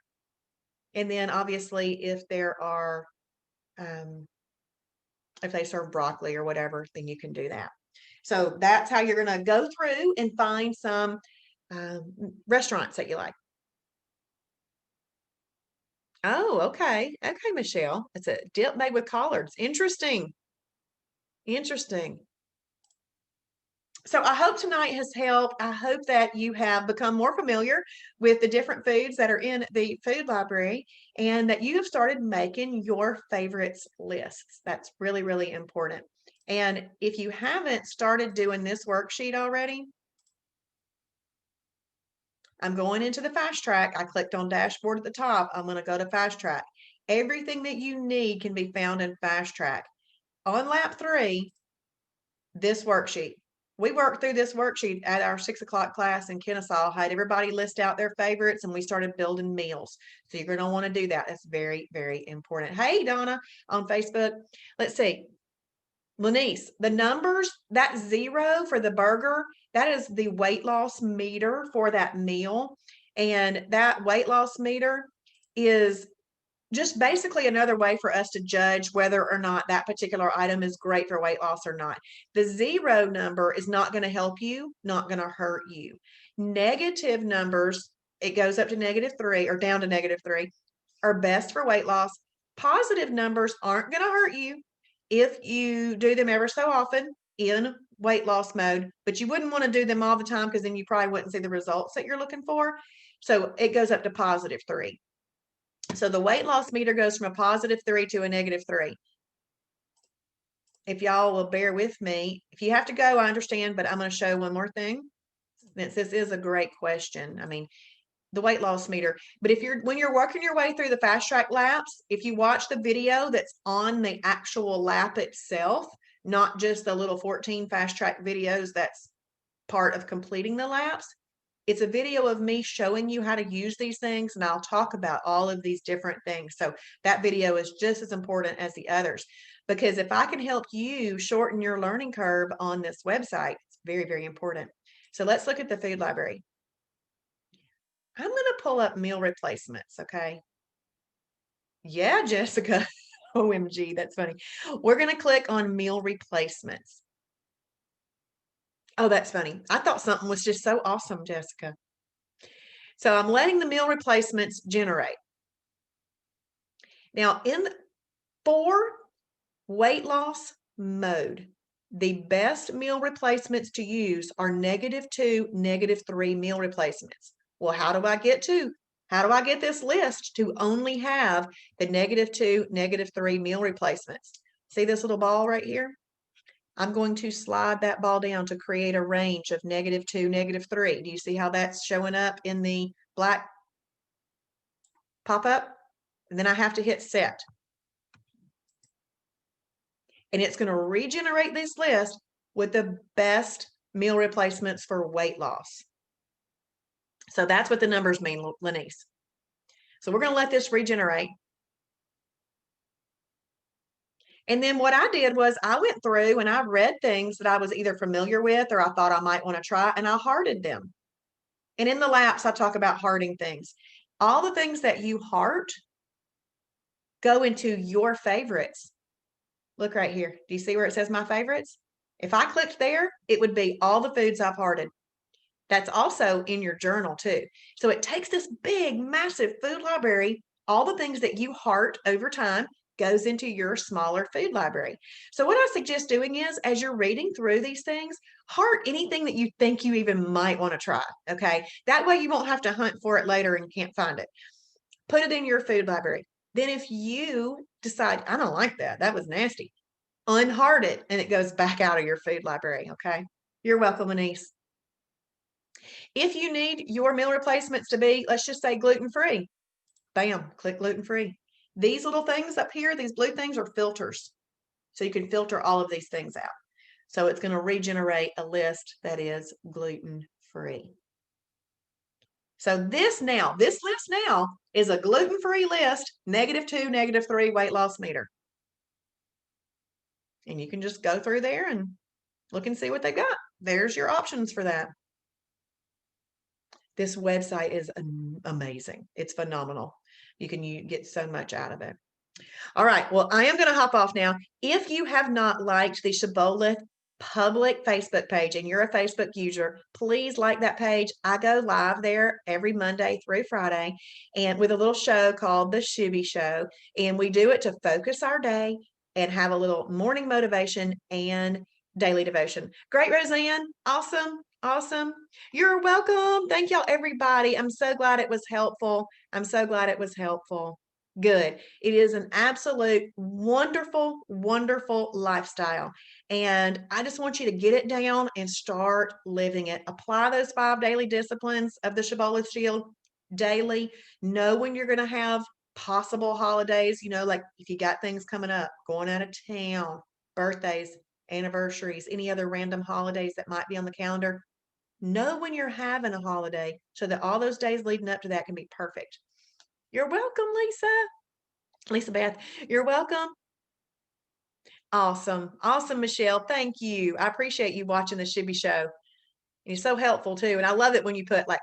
And then obviously if there are if they serve broccoli or whatever, then you can do that. So that's how you're going to go through and find some restaurants that you like. Oh, okay. Okay, Michelle. It's a dip made with collards. Interesting. Interesting. So I hope tonight has helped. I hope that you have become more familiar with the different foods that are in the food library and that you have started making your favorites lists. That's really, really important. And if you haven't started doing this worksheet already, I'm going into the fast track. I clicked on dashboard at the top. I'm going to go to fast track. Everything that you need can be found in fast track. On lap 3, this worksheet. We worked through this worksheet at our 6 o'clock class in Kennesaw, had everybody list out their favorites, and we started building meals. So you're going to want to do that. That's very, very important. Hey, Donna on Facebook. Let's see. Lenice, the numbers, that 0 for the burger, that is the weight loss meter for that meal. And that weight loss meter is just basically another way for us to judge whether or not that particular item is great for weight loss or not. The 0 number is not going to help you, not going to hurt you. Negative numbers, it goes up to -3 or down to -3, are best for weight loss. Positive numbers aren't going to hurt you if you do them ever so often in weight loss mode, but you wouldn't want to do them all the time because then you probably wouldn't see the results that you're looking for. So it goes up to +3. So the weight loss meter goes from a +3 to a -3. If y'all will bear with me, if you have to go, I understand, but I'm going to show one more thing. Since this is a great question. I mean, the weight loss meter. But when you're working your way through the fast track laps, if you watch the video that's on the actual lap itself, not just the little 14 fast track videos that's part of completing the laps, it's a video of me showing you how to use these things, and I'll talk about all of these different things. So that video is just as important as the others, because if I can help you shorten your learning curve on this website, it's very, very important. So let's look at the food library. I'm going to pull up meal replacements, okay? Yeah, Jessica. OMG, that's funny. We're going to click on meal replacements. Oh, that's funny. I thought something was just so awesome, Jessica. So I'm letting the meal replacements generate. Now, for weight loss mode, the best meal replacements to use are -2, -3 meal replacements. Well, how do I get this list to only have the -2, -3 meal replacements? See this little ball right here? I'm going to slide that ball down to create a range of -2, -3. Do you see how that's showing up in the black pop-up? And then I have to hit set. And it's going to regenerate this list with the best meal replacements for weight loss. So that's what the numbers mean, Lenice. So we're going to let this regenerate. And then what I did was I went through and I read things that I was either familiar with or I thought I might want to try, and I hearted them. And in the laps, I talk about hearting things. All the things that you heart go into your favorites. Look right here. Do you see where it says my favorites? If I clicked there, it would be all the foods I've hearted. That's also in your journal too. So it takes this big, massive food library, all the things that you heart over time goes into your smaller food library. So what I suggest doing is, as you're reading through these things, heart anything that you think you even might want to try, okay? That way you won't have to hunt for it later and can't find it. Put it in your food library. Then if you decide, I don't like that, that was nasty, unheart it and it goes back out of your food library, okay? You're welcome, Anise. If you need your meal replacements to be, let's just say gluten-free, bam, click gluten-free. These little things up here, these blue things are filters. So you can filter all of these things out. So it's going to regenerate a list that is gluten-free. So this list now is a gluten-free list, -2, -3 weight loss meter. And you can just go through there and look and see what they got. There's your options for that. This website is amazing. It's phenomenal. You get so much out of it. All right. Well, I am going to hop off now. If you have not liked the Shibboleth public Facebook page and you're a Facebook user, please like that page. I go live there every Monday through Friday and with a little show called The Shibby Show. And we do it to focus our day and have a little morning motivation and daily devotion. Great, Roseanne. Awesome. Awesome. You're welcome. Thank y'all, everybody. I'm so glad it was helpful. I'm so glad it was helpful. Good. It is an absolute wonderful, wonderful lifestyle. And I just want you to get it down and start living it. Apply those 5 daily disciplines of the Shibboleth Shield daily. Know when you're going to have possible holidays, like if you got things coming up, going out of town, birthdays, anniversaries, any other random holidays that might be on the calendar. Know when you're having a holiday so that all those days leading up to that can be perfect. You're welcome, Lisa Beth. You're welcome. Awesome. Awesome, Michelle. Thank you. I appreciate you watching the Shibby Show. You're so helpful too. And I love it when you put like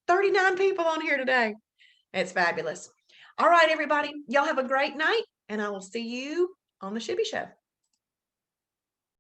39 people on here today. It's fabulous. All right, everybody. Y'all have a great night and I will see you on the Shibby Show.